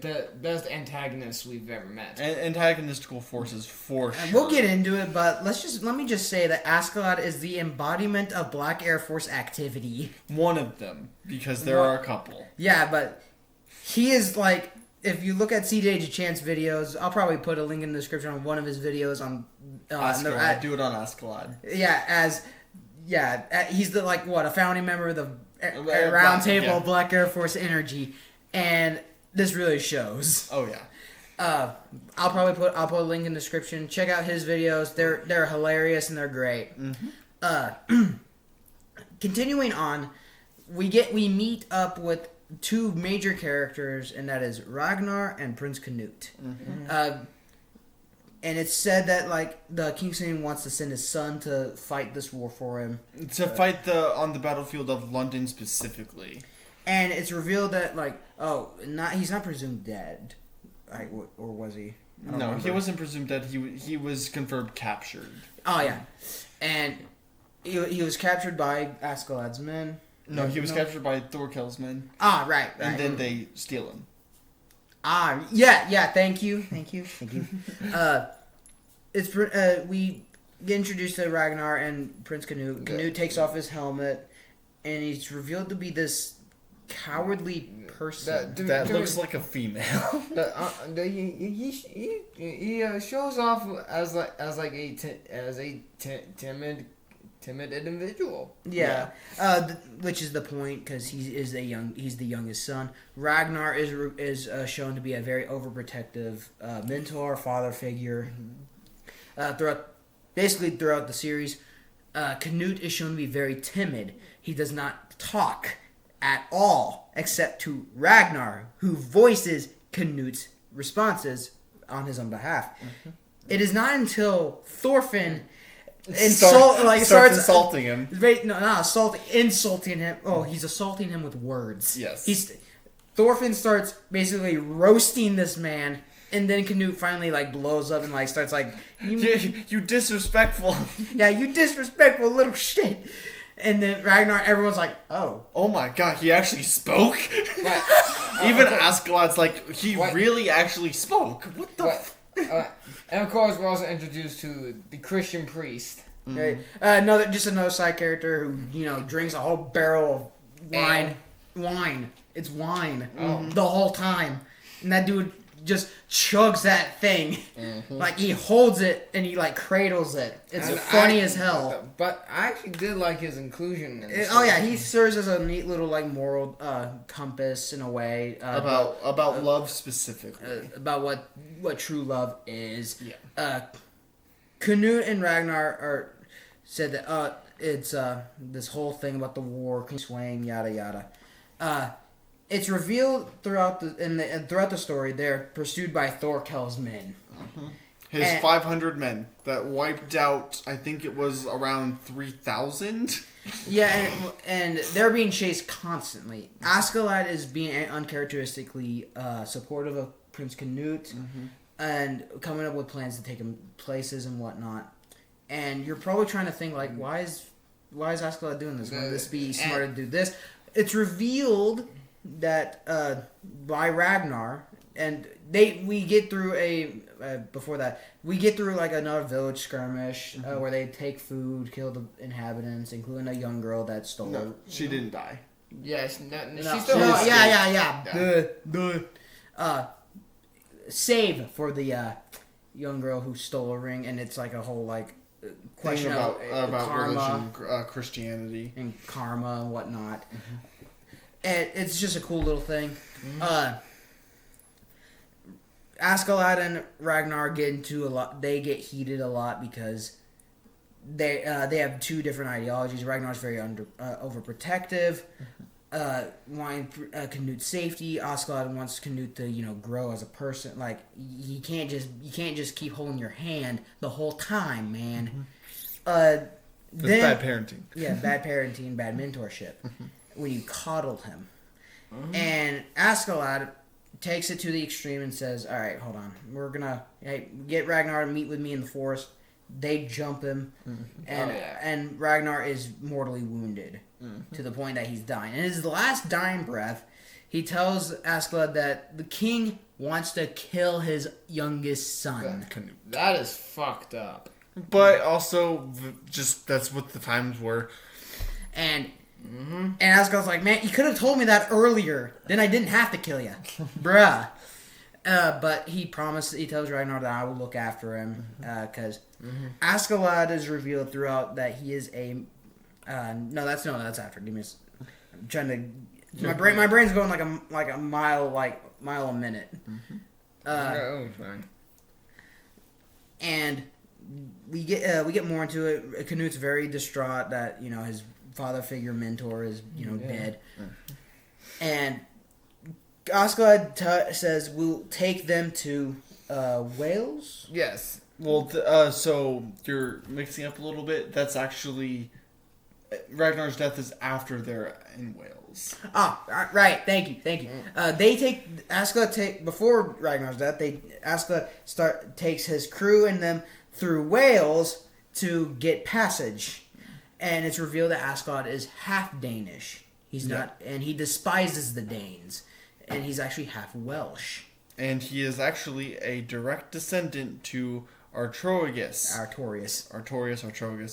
best antagonists we've ever met. Antagonistical forces for sure. And we'll get into it, but let me just say that Askeladd is the embodiment of Black Air Force activity. One of them, because there are a couple. Yeah, but he is like, if you look at CJ Dachamps' videos, I'll probably put a link in the description on one of his videos on Askeladd. Do it on Askeladd. Yeah, he's the a founding member of the round table of Black Air Force Energy, and this really shows. Oh yeah. I'll put a link in the description. Check out his videos. They're hilarious and they're great. Continuing on, we meet up with two major characters, and that is Ragnar and Prince Canute. And it's said that the King wants to send his son to fight this war for him. To fight on the battlefield of London specifically. And it's revealed that he's not presumed dead, or was he? No, he wasn't presumed dead. He was confirmed captured. Oh yeah, and he was captured by Askeladd's men. No, he was captured by Thorkel's men. Ah, right. And then they steal him. Ah, yeah. Thank you. We get introduced to Ragnar and Prince Canute. Canute takes off his helmet, and he's revealed to be this cowardly person that looks like a female. He shows off as a timid individual. Yeah. Which is the point, because he's the youngest son. Ragnar is shown to be a very overprotective mentor, father figure. Throughout the series, Canute is shown to be very timid. He does not talk at all, except to Ragnar, who voices Canute's responses on his own behalf. It is not until Thorfinn starts insulting him. Insulting him. Oh, he's assaulting him with words. Yes. Thorfinn starts basically roasting this man, and then Canute finally blows up and starts you disrespectful. Yeah, you disrespectful little shit. And then Ragnar, everyone's like, oh my god, he actually spoke. Even Askeladd's he really actually spoke. What the? And of course, we're also introduced to the Christian priest. Okay. Another side character who drinks a whole barrel of wine. It's wine the whole time, and that dude just chugs that thing. He holds it and he cradles it. It's funny as hell. But I actually did like his inclusion. He serves as a neat little moral compass in a way about love specifically, about what true love is. Yeah. Canute and Ragnar said that it's this whole thing about the war, swaying, yada yada. It's revealed throughout the story they're pursued by Thorkel's men. His 500 men that wiped out, I think it was around 3,000. Yeah, and they're being chased constantly. Askeladd is being uncharacteristically supportive of Prince Canute and coming up with plans to take him places and whatnot. And you're probably trying to think why is Askeladd doing this? Wouldn't this be smarter to do this? It's revealed that by Ragnar, and we get through another village skirmish where they take food, kill the inhabitants, including a young girl that stole. No, she didn't die. Yes, she still. Yeah. Save for the young girl who stole a ring, and it's a whole question about karma, religion, Christianity, and karma and whatnot. And it's just a cool little thing. Askeladd and Ragnar get into a lot. They get heated a lot because they have two different ideologies. Ragnar's very overprotective, wanting Canute safety. Askeladd wants Canute to grow as a person. Like you can't just keep holding your hand the whole time, man. That's bad parenting. Yeah, bad parenting, bad mentorship. When you coddle him, and Askeladd takes it to the extreme and says, "All right, hold on. We're gonna get Ragnar to meet with me in the forest." They jump him, and Ragnar is mortally wounded to the point that he's dying. In his last dying breath, he tells Askeladd that the king wants to kill his youngest son. That is fucked up. But also, just that's what the times were. And Askeladd's like, man, you could have told me that earlier. Then I didn't have to kill you. Bruh. But he tells Ragnar that I will look after him. Because Askeladd is revealed throughout that he is a... that's after. Give me I'm trying to... My brain's going like a mile a minute. Fine. And we get more into it. Canute's very distraught that his father figure mentor is dead, and Askeladd says we'll take them to Wales. Yes. Well, so you're mixing up a little bit. That's actually Ragnar's death is after they're in Wales. Ah, right. Thank you. Askeladd before Ragnar's death. Askeladd takes his crew and them through Wales to get passage, and it's revealed that Askeladd is half Danish. He's not, and he despises the Danes, and he's actually half Welsh. And he is actually a direct descendant to Artorius,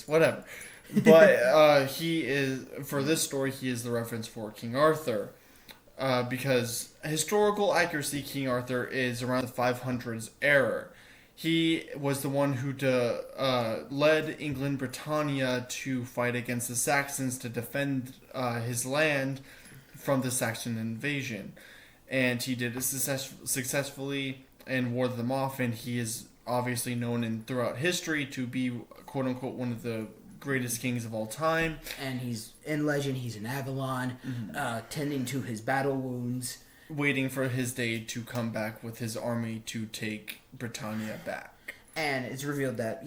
whatever. But he is, for this story, he is the reference for King Arthur. Because historical accuracy, King Arthur is around the 500s era. He was the one who led England, Britannia to fight against the Saxons to defend his land from the Saxon invasion. And he did it successfully and ward them off, and he is obviously known throughout history to be, quote-unquote, one of the greatest kings of all time. And he's in legend, he's in Avalon, tending to his battle wounds. Waiting for his day to come back with his army to take Britannia back. And it's revealed that,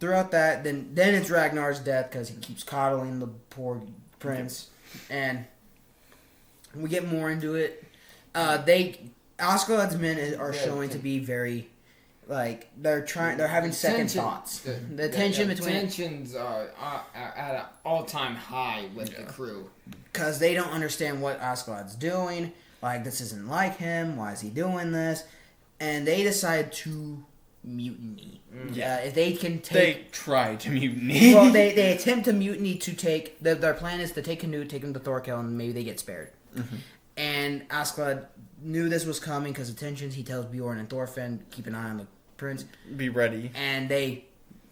throughout that, then it's Ragnar's death because he keeps coddling the poor prince. And we get more into it. Askeladd's men are showing to be very, they're having second thoughts. The tensions are at an all-time high with the crew. Because they don't understand what Askeladd's doing. Like, this isn't like him. Why is he doing this? And they decide to mutiny. If they can take... They try to mutiny. Well, they attempt to mutiny to take... Their plan is to take Canute, take him to Thorkel, and maybe they get spared. And Askeladd knew this was coming because of tensions. He tells Bjorn and Thorfinn, keep an eye on the prince. Be ready. And they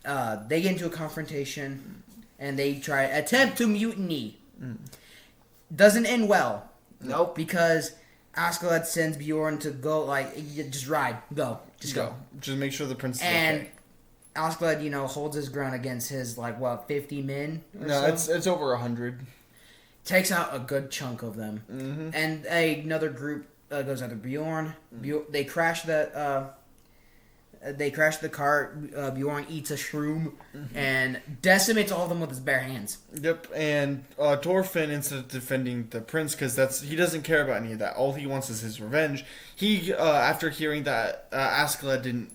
get into a confrontation, and they attempt to mutiny. Doesn't end well. Nope. Because Askeladd sends Bjorn to go, just ride. Go. Just go. Just make sure the prince is okay. And Askeladd, holds his ground against his, 50 men or so? It's over 100. Takes out a good chunk of them. And another group goes after Bjorn. They crash the cart. Bjorn eats a shroom and decimates all of them with his bare hands. Yep, and Thorfinn, instead of defending the prince, because he doesn't care about any of that. All he wants is his revenge. He, after hearing that Askeladd didn't,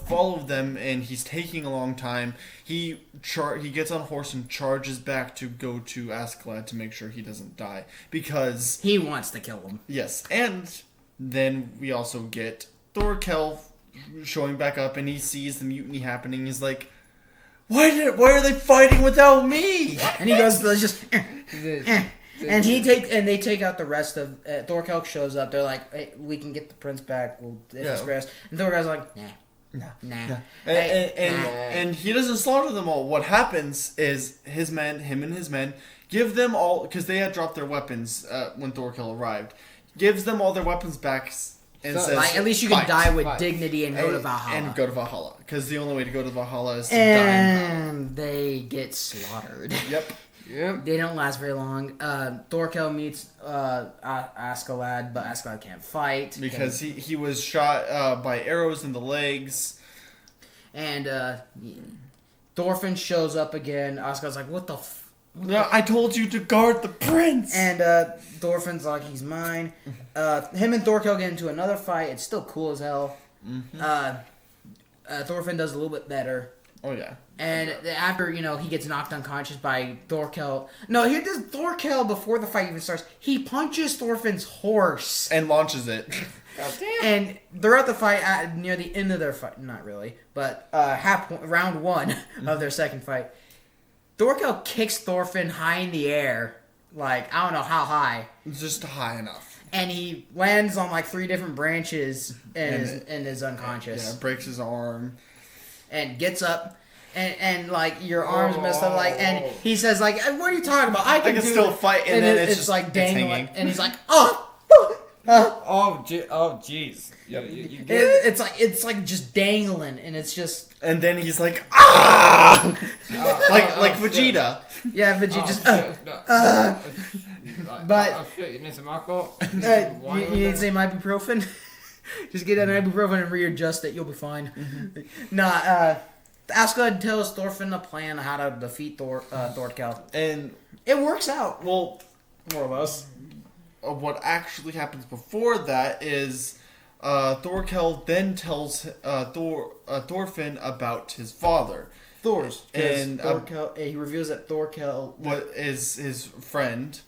follow them, and he's taking a long time, he gets on a horse and charges back to go to Askeladd to make sure he doesn't die, because he wants to kill him. Yes, and then we also get Thorkel showing back up, and he sees the mutiny happening. He's like, why are they fighting without me? And he goes, let's just and they take out the rest of Thorkel shows up. They're like, hey, we can get the prince back, we'll rest. And Thorkel's like, nah. And he doesn't slaughter them all. What happens is him and his men give them all, because they had dropped their weapons when Thorkel arrived, gives them all their weapons back, and So, says, Like, at least you can "Fight." die with Fight. dignity and go to Valhalla. And go to Valhalla, because the only way to go to Valhalla is to die in Valhalla. And they get slaughtered. Yep. Yep. They don't last very long. Thorkel meets Askeladd, but Askeladd can't fight. Because he was shot by arrows in the legs. And Thorfinn shows up again. Askeladd's like, what the No, I told you to guard the prince! And Thorfinn's like, he's mine. Him and Thorkel get into another fight. It's still cool as hell. Thorfinn does a little bit better. Oh, yeah. And after, he gets knocked unconscious by Thorkel. No, he does Thorkel before the fight even starts. He punches Thorfinn's horse. And launches it. God damn. And throughout the fight, near the end of their fight, not really, but round one of their second fight, Thorkel kicks Thorfinn high in the air. Like, I don't know how high. Just high enough. And he lands on like 3 different branches and is unconscious. Yeah, breaks his arm. And gets up. And like your arms messed up, like, and he says like, "What are you talking about? I can still fight." And then it's just like dangling, hanging. and he's like, "Oh, Oh jeez. it's like just dangling, and it's just." And then he's like, "Ah!" like Vegeta. Yeah, but you just. But oh shit, you need some alcohol? You need some ibuprofen. Just get an ibuprofen and readjust it. You'll be fine. Nah. Askeladd tells Thorfinn a plan on how to defeat Thorkel. And it works out. well, More or less. what actually happens before that is Thorkel then tells Thorfinn about his father. Thor's. And Thorkel, he reveals that Thorkel what is his friend.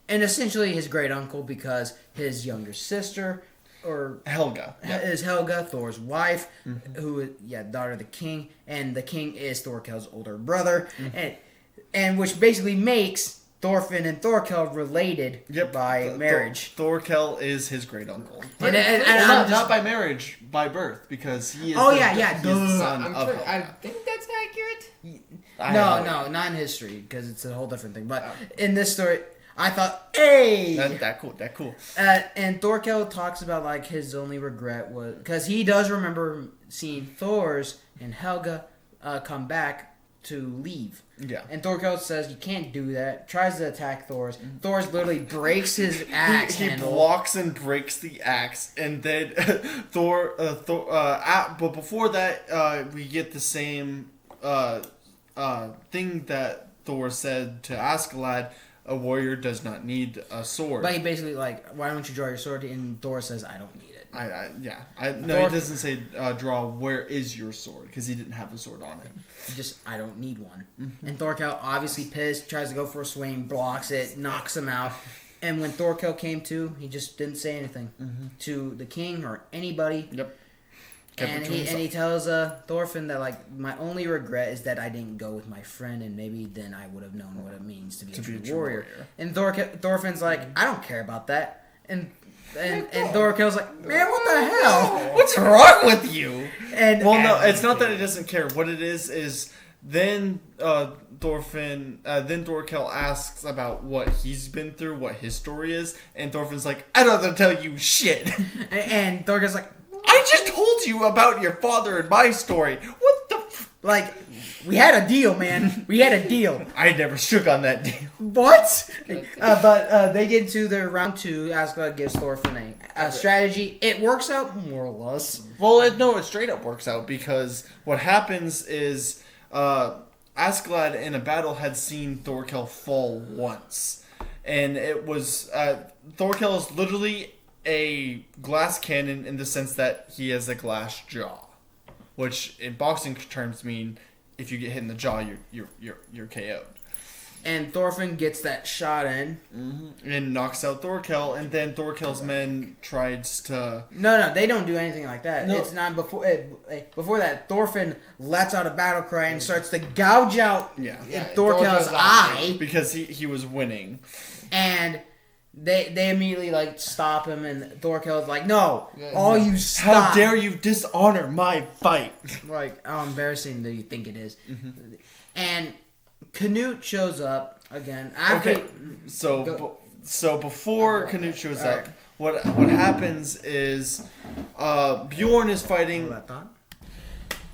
and essentially his great uncle, because his younger sister, or Helga. is Helga, Thor's wife, who daughter of the king, and the king is Thorkel's older brother, and which basically makes Thorfinn and Thorkel related by marriage. Thorkel is his great uncle. And Well, I'm not by marriage, by birth, because he is. Oh, the duh. son of I Helga. think that's accurate. No, not in history, because it's a whole different thing. But in this story, I thought, hey! That cool. And Thorkel talks about, like, his only regret was... Because he does remember seeing Thor's and Helga come back to leave. Yeah. And Thorkel says, you can't do that. Tries to attack Thor's. Thor's literally breaks his axe He handle. blocks and breaks the axe, and then but before that, we get the same thing that Thor said to Askeladd: a warrior does not need a sword. But he basically, like, why don't you draw your sword? And Thor says, I don't need it. No, he doesn't say draw. Where is your sword? Because he didn't have a sword on him. I don't need one. And Thorkel, obviously pissed, tries to go for a swing, blocks it, knocks him out. And when Thorkel came to, he just didn't say anything to the king or anybody. Yep. And he tells Thorfinn that, like, my only regret is that I didn't go with my friend, and maybe then I would have known what it means to be a true warrior. And Thorfinn's like, I don't care about that. And Thorkel's like, man, what the hell? What's wrong with you? No, it's not that he doesn't care. What it is then Thorkel asks about what he's been through, what his story is, and Thorfinn's like, I don't have to tell you shit. And Thorkel's like, I just told you about your father and my story. What the like, we had a deal, man. We had a deal. I never shook on that deal. What? But they get into their round 2. Askeladd gives Thorfinn a strategy. It works out more or less. Well, it straight up works out, because what happens is Askeladd in a battle had seen Thorkel fall once. And it was... Thorkel is literally a glass cannon in the sense that he has a glass jaw. Which in boxing terms mean if you get hit in the jaw, you're KO'd. And Thorfinn gets that shot in. And knocks out Thorkel, and then Thorkel's men tries to... No, they don't do anything like that. No. It's not before... before that, Thorfinn lets out a battle cry and starts to gouge out Thorkel's eye. Because he was winning. And they immediately, like, stop him, and Thorkel's like, no, you stop. How dare you dishonor my fight? Like, how embarrassing do you think it is? And Canute shows up again. So before Canute shows up, what happens is Bjorn is fighting.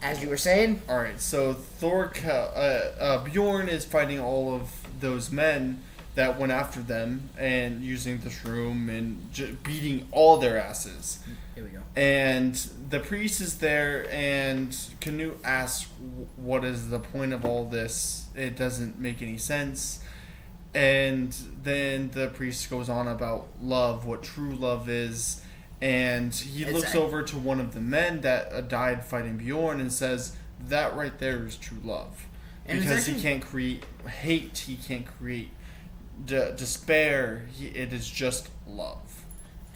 As you were saying. All right, so Bjorn is fighting all of those men that went after them and using the shroom and beating all their asses. Here we go. And the priest is there, and Canute asks, "What is the point of all this? It doesn't make any sense." And then the priest goes on about love, what true love is, and he looks over to one of the men that died fighting Bjorn and says, "That right there is true love." And because he can't create hate, he can't create despair, it is just love.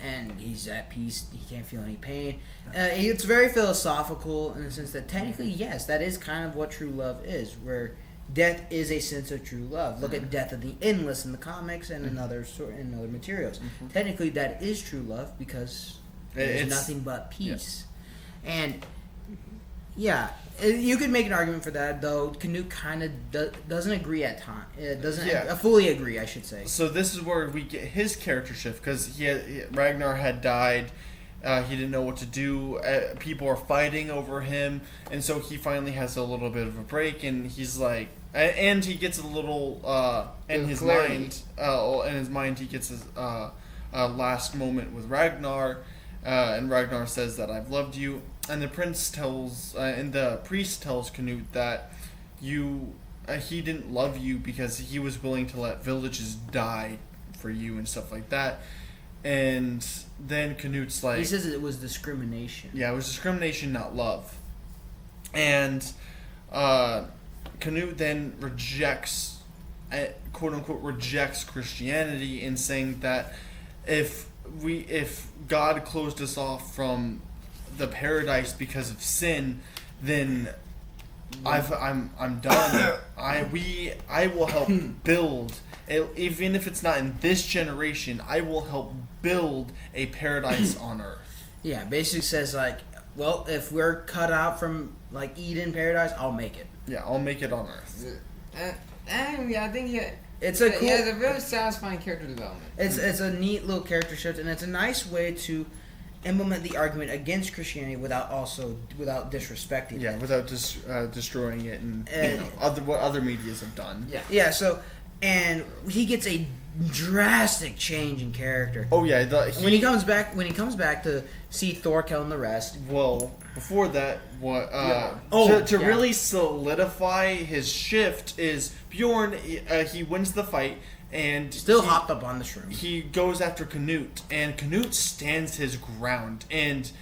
And he's at peace. He can't feel any pain. It's very philosophical in the sense that technically, yes, that is kind of what true love is, where death is a sense of true love. Look at Death of the Endless in the comics and in other materials. Technically, that is true love because it's nothing but peace. Yeah. And yeah, you could make an argument for that, though Canute kind of doesn't agree at times. It doesn't fully agree, I should say. So this is where we get his character shift, because Ragnar had died. He didn't know what to do. People are fighting over him, and so he finally has a little bit of a break, and he's like, and he gets a little in his mind. He gets his last moment with Ragnar, and Ragnar says that I've loved you, and the priest tells Canute that he didn't love you because he was willing to let villages die for you and stuff like that. And then Canute's like... He says it was discrimination. Yeah, it was discrimination, not love. And Canute then rejects, quote-unquote, rejects Christianity in saying that if God closed us off from the paradise because of sin, then I'm done. I will help build... Even if it's not in this generation, I will help build a paradise on Earth. Yeah, basically says like, well, if we're cut out from like Eden paradise, I'll make it. Yeah, I'll make it on Earth. Yeah, I think it's a cool. Yeah, it's a really satisfying character development. It's a neat little character shift, and it's a nice way to implement the argument against Christianity without disrespecting it. Yeah, without destroying it and what other medias have done. Yeah. Yeah. So. And he gets a drastic change in character. Oh yeah, when he comes back to see Thorkel and the rest. Well, before that, really solidify his shift is Bjorn. He wins the fight and still hopped up on the shroom. He goes after Canute, and Canute stands his ground. And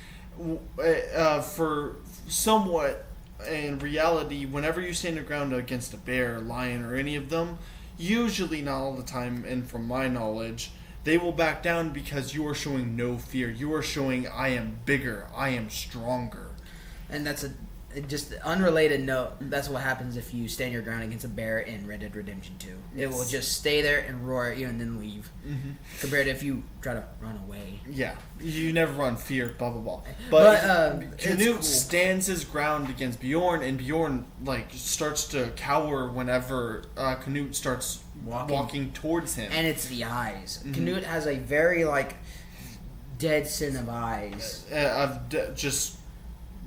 for somewhat in reality, whenever you stand your ground against a bear, lion, or any of them. Usually, not all the time, and from my knowledge, they will back down because you are showing no fear. You are showing, I am bigger, I am stronger. And that's just unrelated note. That's what happens if you stand your ground against a bear in Red Dead Redemption 2. Yes. It will just stay there and roar at you and then leave. Mm-hmm. Compared to if you try to run away. Yeah, you never run fear, blah blah blah. But Canute stands his ground against Bjorn, and Bjorn starts to cower whenever Canute starts walking towards him. And it's the eyes. Mm-hmm. Canute has a very dead sin of eyes. Just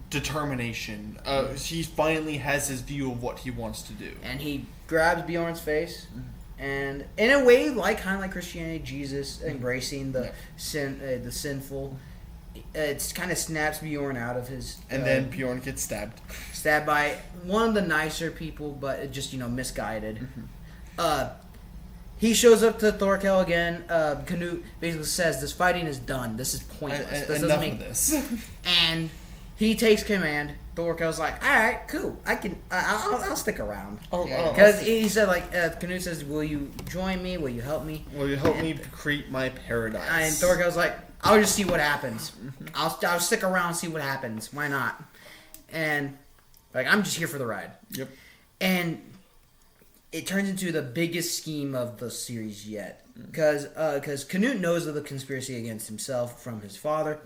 determination. He finally has his view of what he wants to do, and he grabs Bjorn's face, and in a way, kind of like Christianity, Jesus embracing the sinful. It kind of snaps Bjorn out of his. And then Bjorn gets stabbed by one of the nicer people, but just misguided. Mm-hmm. He shows up to Thorkel again. Canute basically says, "This fighting is done. This is pointless. This enough of this." And he takes command. Thorkel's like, all right, cool. I'll stick around. Because he said, Canute says, will you join me? Will you help me? Will you help me create my paradise? And Thorkel's like, I'll just see what happens. I'll stick around and see what happens. Why not? And, I'm just here for the ride. Yep. And it turns into the biggest scheme of the series yet. Because Canute knows of the conspiracy against himself from his father.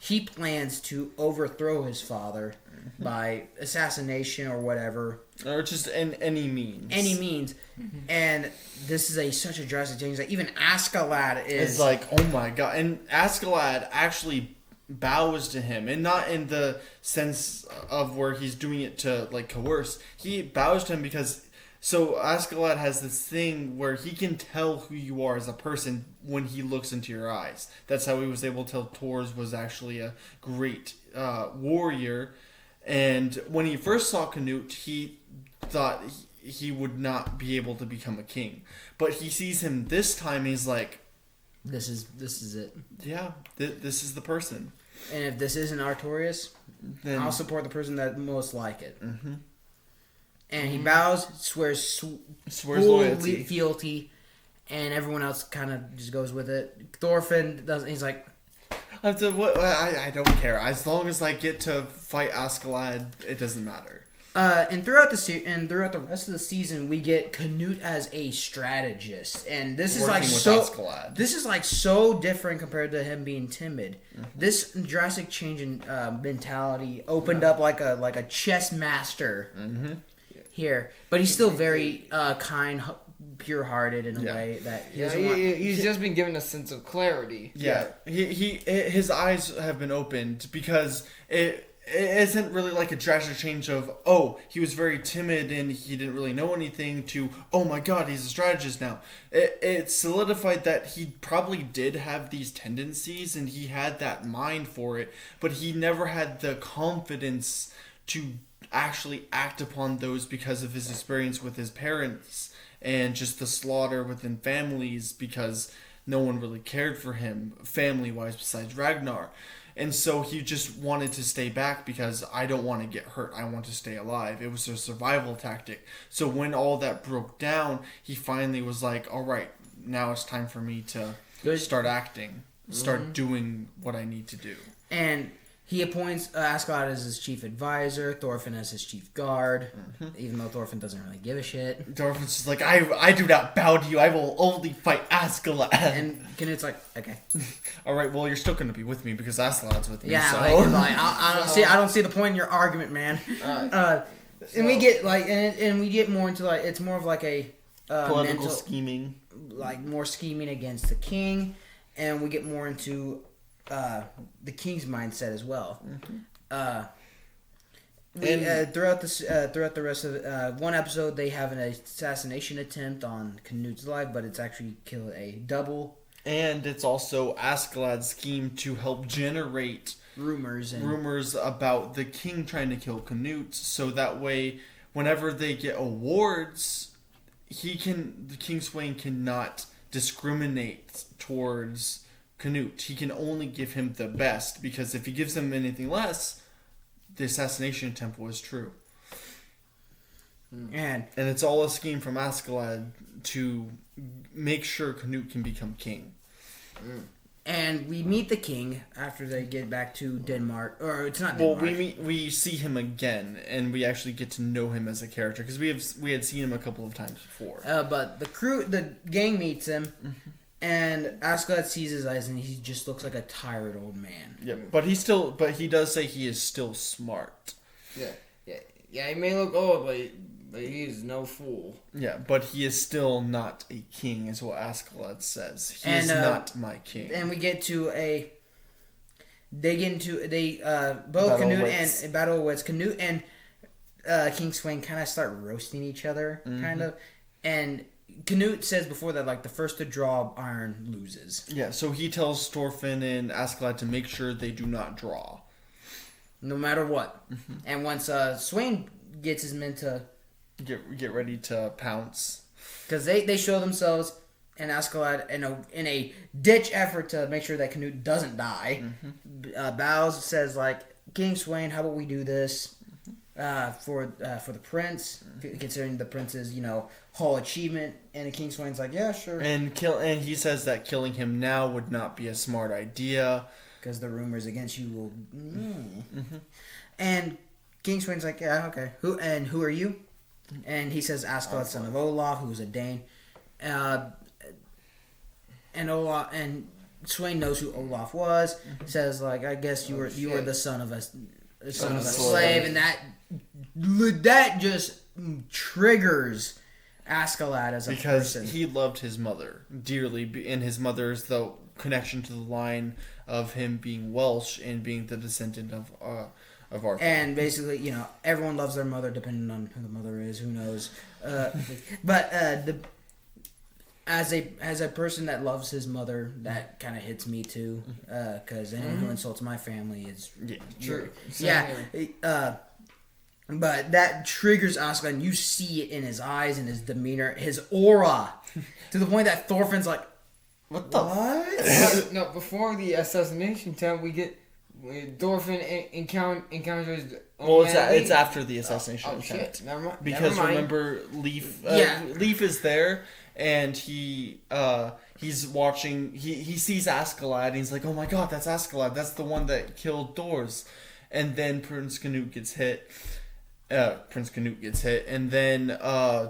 he plans to overthrow his father by assassination or whatever. Or just in any means. Any means. And this is such a drastic change that even Askeladd is... It's like, oh my god. And Askeladd actually bows to him. And not in the sense of where he's doing it to, like, coerce. He bows to him because... So Askeladd has this thing where he can tell who you are as a person when he looks into your eyes. That's how he was able to tell Thors was actually a great warrior. And when he first saw Canute, he thought he would not be able to become a king. But he sees him this time, and he's like, This is it. yeah, this is the person. And if this isn't Artorias, Then I'll support the person that most like it. Mhm. And he bows, swears Swears full loyalty. fealty, and everyone else kind of just goes with it. Thorfinn doesn't. He's like, I don't care. As long as I get to fight Askeladd, it doesn't matter. and throughout the rest of the season, we get Canute as a strategist, and this is Working like with so. Askeladd. This is like so different compared to him being timid. This drastic change in mentality opened up like a chess master here, but he's still very kind, pure-hearted in a way that he doesn't want. He's just been given a sense of clarity. Yeah, his eyes have been opened because it isn't really like a drastic change of, oh, he was very timid and he didn't really know anything, to, oh my god, he's a strategist now. It solidified that he probably did have these tendencies and he had that mind for it, but he never had the confidence to actually act upon those because of his experience with his parents and just the slaughter within families, because no one really cared for him family-wise besides Ragnar. And so he just wanted to stay back because I don't want to get hurt. I want to stay alive. It was a survival tactic. So when all that broke down, he finally was like, all right, now it's time for me to start acting, start doing what I need to do. And he appoints Askeladd as his chief advisor, Thorfinn as his chief guard, even though Thorfinn doesn't really give a shit. Thorfinn's just like, I do not bow to you. I will only fight Askeladd. And Canute's like, okay. All right, well, you're still going to be with me because Askeladd's with me. Yeah, so. I don't see the point in your argument, man. And we get and we get more into it's more of like a Political scheming. like more scheming against the king, and we get more into the king's mindset as well. Throughout the rest of one episode, they have an assassination attempt on Canute's life, but it's actually killed a double. And it's also Askeladd's scheme to help generate rumors about the king trying to kill Canute, so that way, whenever they get awards, the King Swain cannot discriminate towards Canute. He can only give him the best, because if he gives him anything less, the assassination attempt was true. And it's all a scheme from Askeladd to make sure Canute can become king. And we meet the king after they get back to Denmark, or it's not Denmark. Well, we see him again, and we actually get to know him as a character because we had seen him a couple of times before. But the gang meets him. And Askeladd sees his eyes, and he just looks like a tired old man. Yeah, but he does say he is still smart. Yeah. He may look old, but he is no fool. Yeah, but he is still not a king, is what Askeladd says. He is not my king. And we get to both Canute and Battle of Wits. Canute and King Swain kind of start roasting each other, kind of, and Canute says before that, the first to draw iron loses. Yeah, so he tells Thorfinn and Askeladd to make sure they do not draw. No matter what. And once Swain gets his men to... Get ready to pounce. Because they show themselves, and Askeladd, in a ditch effort to make sure that Canute doesn't die, bows, says, King Swain, how about we do this for the prince, considering the prince's, whole achievement, and the King Swain's like, yeah, sure. And he says that killing him now would not be a smart idea. Because the rumors against you will... And King Swain's like, yeah, okay. Who are you? And he says Askeladd, son of Olaf, who's a Dane. And Olaf, and Swain knows who Olaf was. Says like, I guess you were the son of a slave, and that just triggers Askeladd as a person because he loved his mother dearly, and his mother is the connection to the line of him being Welsh and being the descendant of Arthur. And basically, everyone loves their mother, depending on who the mother is. Who knows? As a person that loves his mother, that kind of hits me too. Because anyone who insults my family is True. But that triggers Askeladd, and you see it in his eyes and his demeanor, his aura, to the point that Thorfinn's like, what the? What? No, before the assassination attempt, we get Thorfinn encounters. Well, it's after the assassination attempt. attempt. Shit. Never mind. Because remember, Leif. Leif is there, and he's watching. He sees Askeladd, and he's like, "Oh my God, that's Askeladd. That's the one that killed Dors." And then Prince Canute gets hit. And then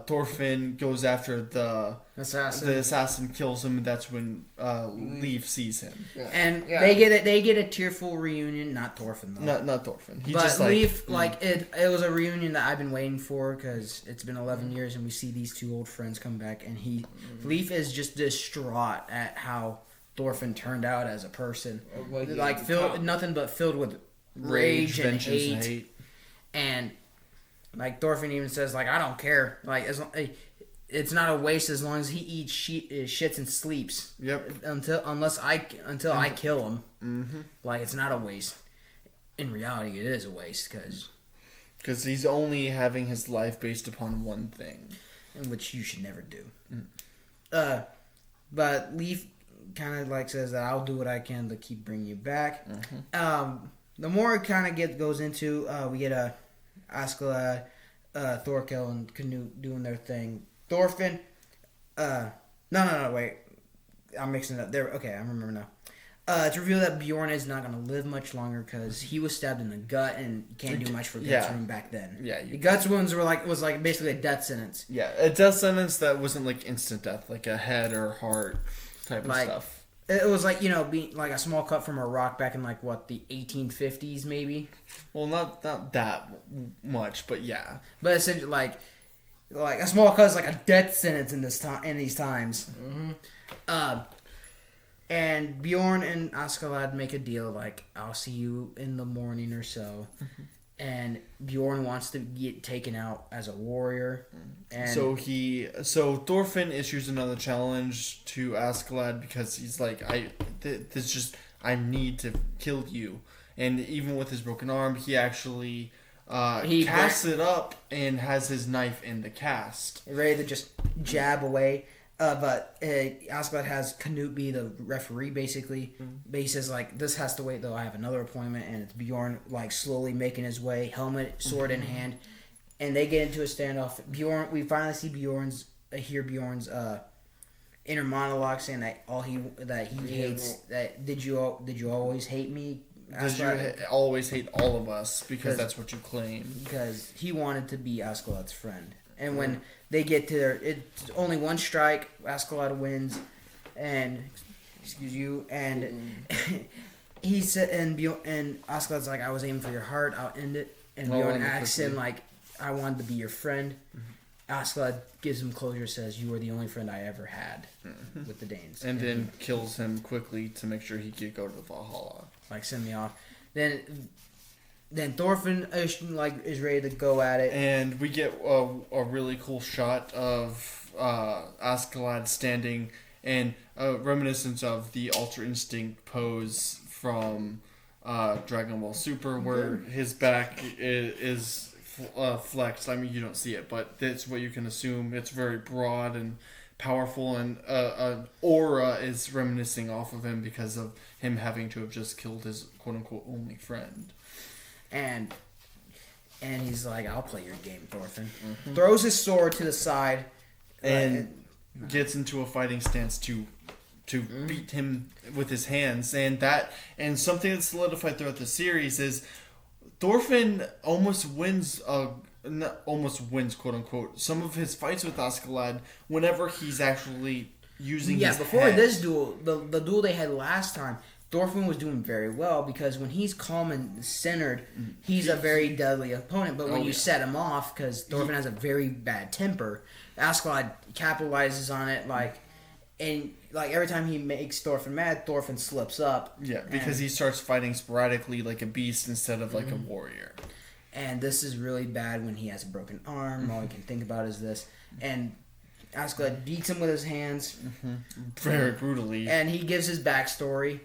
Thorfinn goes after the assassin. The assassin kills him, and that's when Leif sees him. Yeah. And they get a tearful reunion. Not Thorfinn though. Not Thorfinn. But Leif, it was a reunion that I've been waiting for because it's been 11 years, and we see these two old friends come back, and Leif is just distraught at how Thorfinn turned out as a person, nothing but filled with rage and hate. And like Thorfinn even says, like, I don't care. Like, it's not a waste as long as he eats shits and sleeps. Yep. Until I kill him. Mm-hmm. Like, it's not a waste. In reality, it is a waste because he's only having his life based upon one thing, in which you should never do. Mm. But Leif kind of like says that I'll do what I can to keep bringing you back. Mm-hmm. The more it kind of goes into, we get a Askeladd, Thorkel, and Canute doing their thing. Thorfinn, no, wait, I'm mixing it up. There, okay, I remember now. It's revealed that Bjorn is not going to live much longer because he was stabbed in the gut and can't do much for guts wound back then. Yeah, the guts wounds was basically a death sentence. Yeah, a death sentence that wasn't like instant death, like a head or heart type of stuff. It was like, being like a small cut from a rock back in the 1850s maybe. Well, not that much, but yeah. But essentially, like a small cut is like a death sentence in these times. Mm-hmm. And Bjorn and Askeladd make a deal like, I'll see you in the morning or so. Mm-hmm. And Bjorn wants to get taken out as a warrior. And so Thorfinn issues another challenge to Askeladd because he's like, I need to kill you. And even with his broken arm, he actually he casts it up and has his knife in the cast, ready to just jab away. But Askeladd has Canute be the referee, basically. Mm-hmm. But he says, this has to wait, though. I have another appointment. And it's Bjorn, slowly making his way, helmet, sword in hand. And they get into a standoff. We finally see Bjorn's inner monologue saying that he hates, that did you always hate me? Did you always hate all of us? Because that's what you claim. Because he wanted to be Askeladd's friend. And when they get to it's only one strike, Askeladd wins, and he said, and Askeladd's like, I was aiming for your heart, I'll end it. And Bjorn asks him I wanted to be your friend. Mm-hmm. Askeladd gives him closure, says, you were the only friend I ever had with the Danes. And then kills him quickly to make sure he could go to the Valhalla. Send me off. Then Thorfinn is ready to go at it. And we get a really cool shot of Askeladd standing, and a reminiscence of the Ultra Instinct pose from Dragon Ball Super, where his back is flexed. I mean, you don't see it, but that's what you can assume. It's very broad and powerful, and an aura is reminiscing off of him because of him having to have just killed his quote-unquote only friend. And he's like, I'll play your game, Thorfinn. Mm-hmm. Throws his sword to the side. And gets into a fighting stance to beat him with his hands. And something that's solidified throughout the series is Thorfinn almost wins, quote unquote, some of his fights with Askeladd whenever he's actually using Yeah, his before head. this duel, the duel they had last time, Thorfinn was doing very well because when he's calm and centered, he's a very deadly opponent. But when you set him off, because Thorfinn has a very bad temper, Askeladd capitalizes on it, and every time he makes Thorfinn mad, Thorfinn slips up. Yeah, because he starts fighting sporadically like a beast instead of like a warrior. And this is really bad when he has a broken arm. All he can think about is this. And Askeladd beats him with his hands. Very brutally. And he gives his backstory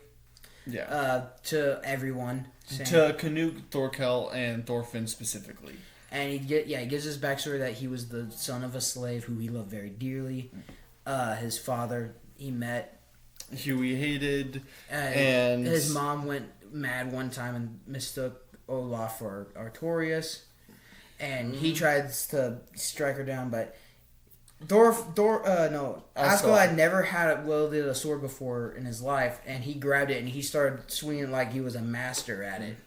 Yeah. to everyone. To Canute, Thorkel, and Thorfinn specifically. And he gives his backstory that he was the son of a slave who he loved very dearly. His father he met. Who he hated. And his mom went mad one time and mistook Olaf for Artorias. And he tries to strike her down, but Askeladd never had wielded a sword before in his life, and he grabbed it and he started swinging like he was a master at it,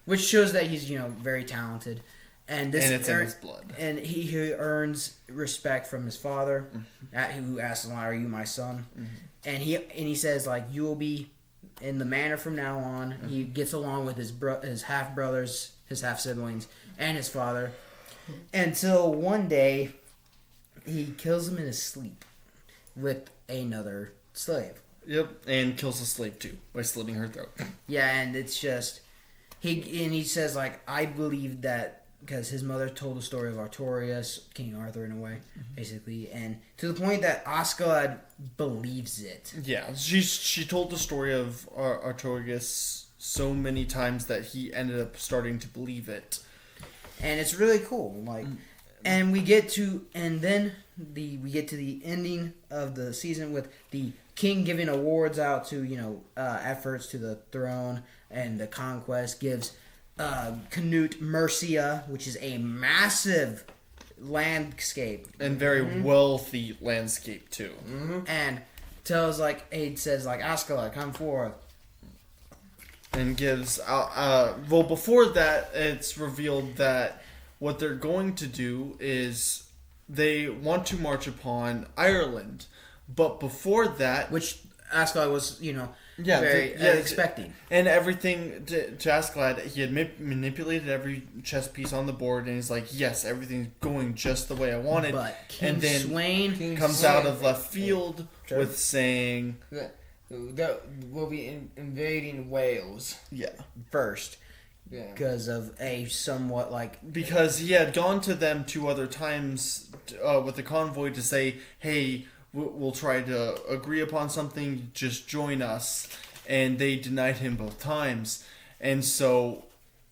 which shows that he's very talented. And it's in his blood. And he earns respect from his father, who asks him, "Are you my son?" And he says you will be in the manor from now on. He gets along with his half brothers, his half siblings, and his father, until one day he kills him in his sleep with another slave. Yep, and kills the slave too by slitting her throat. Yeah, and it's just he says I believe that because his mother told the story of Artorias, King Arthur in a way, basically, and to the point that Askeladd believes it. Yeah, she told the story of Artorias so many times that he ended up starting to believe it, and it's really cool. And we get to the ending of the season with the king giving awards out to efforts to the throne and the conquest. Gives Canute Mercia, which is a massive landscape and very wealthy landscape too. And tells it says Askeladd, come forth. And gives well, before that it's revealed that what they're going to do is they want to march upon Ireland, but before that, which Askeladd was very expecting. And everything to Askeladd, he had manipulated every chess piece on the board, and he's like, yes, everything's going just the way I wanted. But and then Swain comes out of left field with saying that we'll be invading Wales. Yeah. First. Yeah. Because of a somewhat because he had gone to them 2 other times with the convoy to say, hey, we'll try to agree upon something, just join us. And they denied him both times. And so,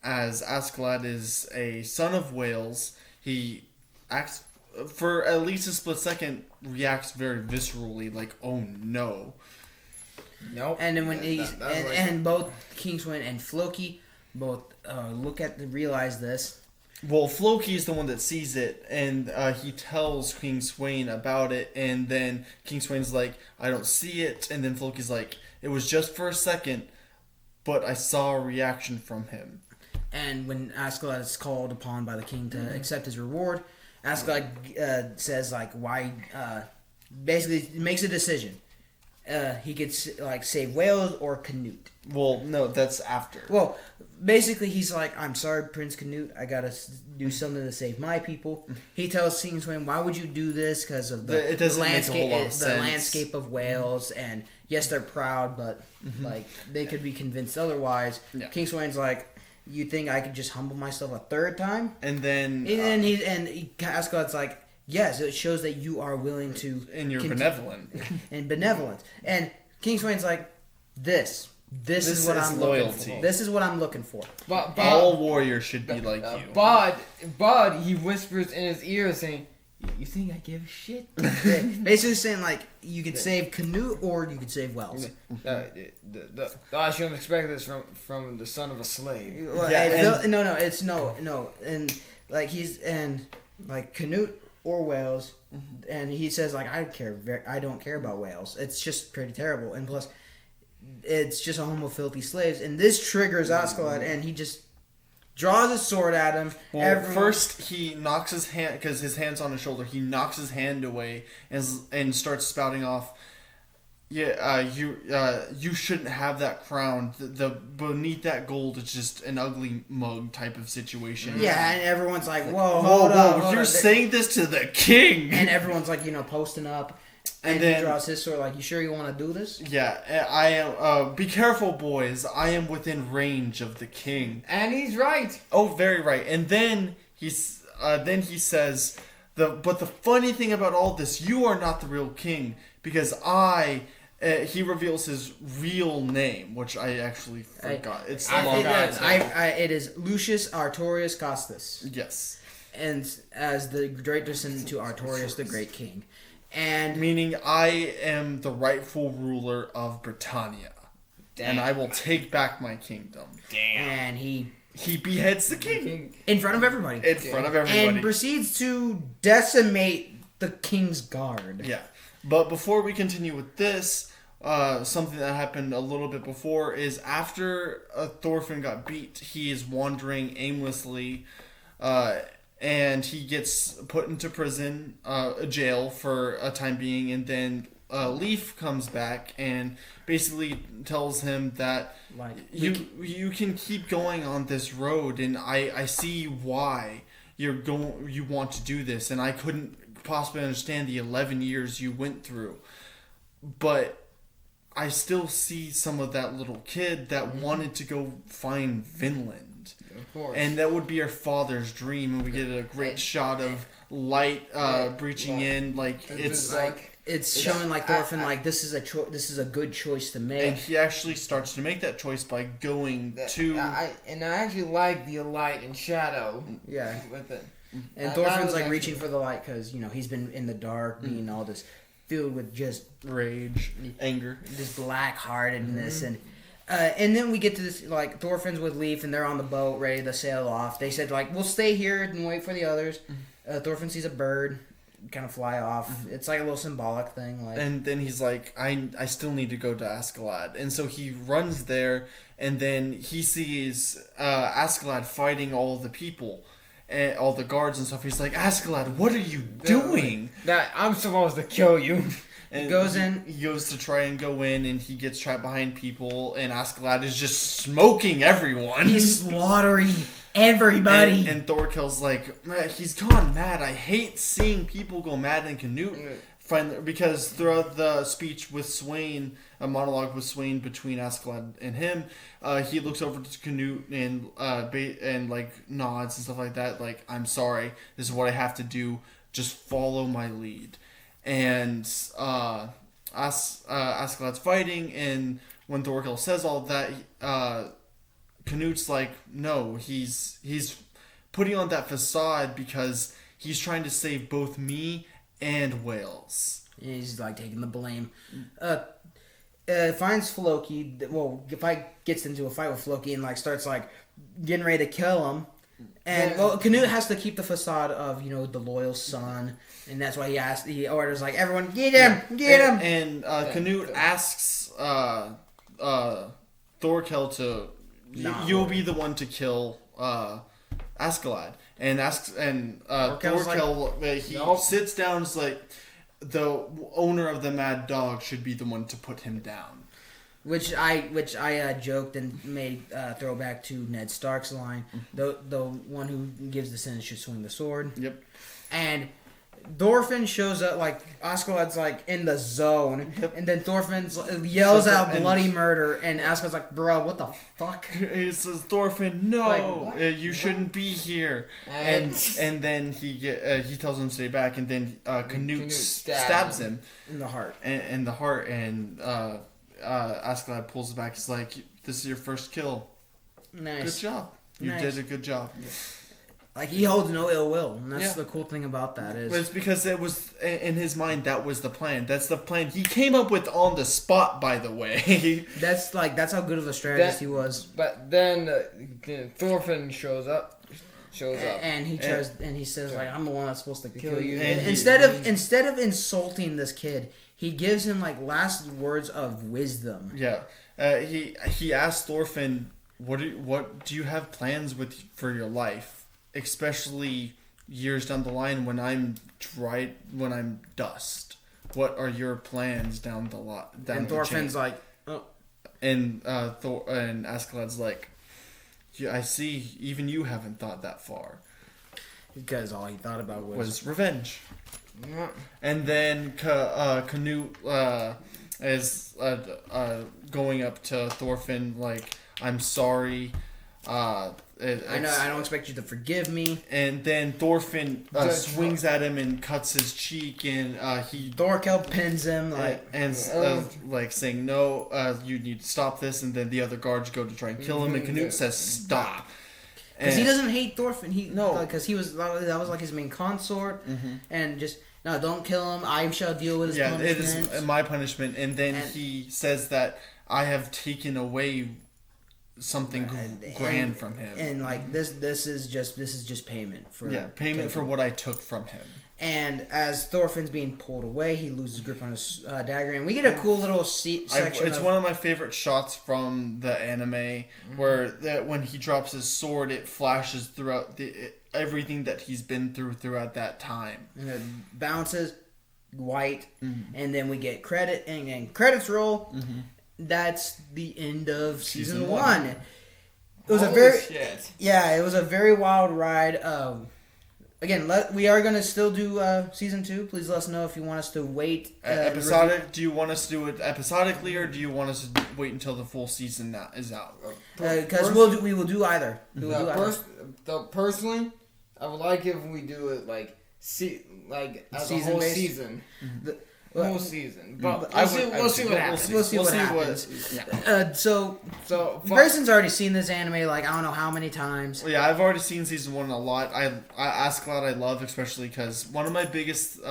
as Askeladd is a son of Wales, he acts, for at least a split second, reacts very viscerally, oh no. Nope. And then when and both King Swain and Floki both realize this. Well, Floki's the one that sees it, and he tells King Swain about it, and then King Swain's like, I don't see it, and then Floki's like, it was just for a second, but I saw a reaction from him. And when Askeladd is called upon by the king to accept his reward, Askeladd says why, basically makes a decision. He could save Wales or Canute. Well, no, that's after. Well, basically he's I'm sorry, Prince Canute, I gotta do something to save my people. He tells King Swain, why would you do this? Because of the landscape of Wales, and yes, they're proud, but they could be convinced otherwise. Yeah. King Swain's you think I could just humble myself a third time? And then Askeladd's yes, it shows that you are willing to, and you're benevolent, and benevolent. And King Swain's this is what I'm looking for. This is what I'm looking for. But all warriors should be like you. But he whispers in his ear saying, "You think I give a shit?" Basically saying you could save Canute or you could save Wells. I shouldn't expect this from the son of a slave. And Canute or Wales, and he says I don't care about Wales. It's just pretty terrible, and plus, it's just a home of filthy slaves. And this triggers Askeladd, and he just draws his sword at him. Well, first he knocks his hand, because his hand's on his shoulder. He knocks his hand away and starts spouting off, Yeah, you shouldn't have that crown. The beneath that gold is just an ugly mug type of situation. Yeah, and everyone's like, Whoa, hold up, whoa! You're saying this to the king, and everyone's like, posting up, and then he draws his sword. Like, you sure you want to do this? Yeah, I am. Be careful, boys. I am within range of the king. And he's right. Oh, very right. And then he says, but the funny thing about all this, you are not the real king because I. He reveals his real name, which I actually forgot. It is Lucius Artorius Costus. Yes. And as the great descendant to Artorius, the great king. And meaning I am the rightful ruler of Britannia. Damn. And I will take back my kingdom. Damn. And he beheads the king. In front of everybody. And proceeds to decimate the king's guard. Yeah. But before we continue with this, something that happened a little bit before is after Thorfinn got beat, he is wandering aimlessly, and he gets put into prison, jail for a time being, and then Leif comes back and basically tells him that you can keep going on this road, and I see why you want to do this, and I couldn't possibly understand the 11 years you went through, but I still see some of that little kid that wanted to go find Vinland. Of course. And that would be our father's dream, and we get a great shot of light breaching in, it's showing like Thorfinn this is a good choice to make. And he actually starts to make that choice by going to I actually like the light and shadow. Yeah. With it. And Thorfinn's like reaching for the light because he's been in the dark, being all this filled with just rage, anger, this black heartedness, and then we get to this like Thorfinn's with Leif and they're on the boat ready to sail off. They said like we'll stay here and wait for the others. Thorfinn sees a bird kind of fly off. It's like a little symbolic thing. Like, and then he's like, I still need to go to Askeladd, and so he runs there, and then he sees Askeladd fighting all the people. And all the guards and stuff. He's like, Askeladd, what are you doing? That I'm supposed to kill you. And he goes to try and go in, and he gets trapped behind people, and Askeladd is just smoking everyone. He's slaughtering everybody. And Thorkell's like, he's gone mad. I hate seeing people go mad in Canute. Because throughout the speech with Swain, a monologue with Swain between Askeladd and him, he looks over to Canute and like nods and stuff like that. Like, I'm sorry, this is what I have to do. Just follow my lead. And Askeladd's fighting, and when Thorkell says all that, Canute's like, no, he's putting on that facade because he's trying to save both me and Wales. He's like taking the blame. Finds Floki. Well, gets into a fight with Floki and like starts like getting ready to kill him. And Canute has to keep the facade of the loyal son, and that's why he orders like everyone get him. And Canute asks Thorkell to you'll be the one to kill Askeladd. And Thorkell he sits down and is like, the owner of the mad dog should be the one to put him down. Which I joked and made throwback to Ned Stark's line. The one who gives the sentence should swing the sword. Yep. And Thorfinn shows up, like, Askeladd's, like, in the zone, and then Thorfinn yells out bloody murder, and Askeladd's like, bro, what the fuck? He says, Thorfinn, no, you shouldn't be here. And then he tells him to stay back, and then Canute stabs him. In the heart. And Askeladd pulls it back. He's like, this is your first kill. Nice. Good job. You did a good job. Yeah. Like, he holds no ill will, and that's the cool thing about that is... But it's because it was, in his mind, that was the plan. That's the plan he came up with on the spot, by the way. That's how good of a strategist he was. But then Thorfinn shows up. And he tries, and he says, like, I'm the one that's supposed to kill you. And instead of insulting this kid, he gives him, like, last words of wisdom. Yeah. He asked Thorfinn, what do you have plans for your life? Especially years down the line when I'm dust. what are your plans down the lot? Down And the chain? Thorfinn's like, oh. And and Askeladd's like, yeah, I see. Even you haven't thought that far. Because all he thought about Was revenge. Yeah. And then Canute is going up to Thorfinn like, I'm sorry. I know, I don't expect you to forgive me. And then Thorfinn swings at him and cuts his cheek, and Thorkel pins him like saying, "No, you need to stop this." And then the other guards go to try and kill him, and Canute says, "Stop." Because he doesn't hate Thorfinn. Because that was like his main consort, Mm-hmm. and just no, don't kill him. I shall deal with his punishment. It is my punishment. And then he says that I have taken away something grand from him, and like this is just payment for for what I took from him. And as Thorfinn's being pulled away, he loses grip on his dagger, and we get a cool little section. It's one of my favorite shots from the anime, where when he drops his sword, it flashes throughout everything that he's been throughout that time, and it bounces white, and then we get credit, and credits roll. Mm-hmm. That's the end of season 1. It was it was a very wild ride. Again, we are going to still do season 2. Please let us know if you want us to wait. Episodic? Do you want us to do it episodically, or do you want us to wait until the full season is out? Because we will do either. Personally, I would like if we do it like as a whole season. Mm-hmm. Whole season, but we'll see what happens. We'll see what happens. So Grayson's already seen this anime like I don't know how many times. Well, yeah, I've already seen season 1 a lot. I Askeladd I love, especially because one of my biggest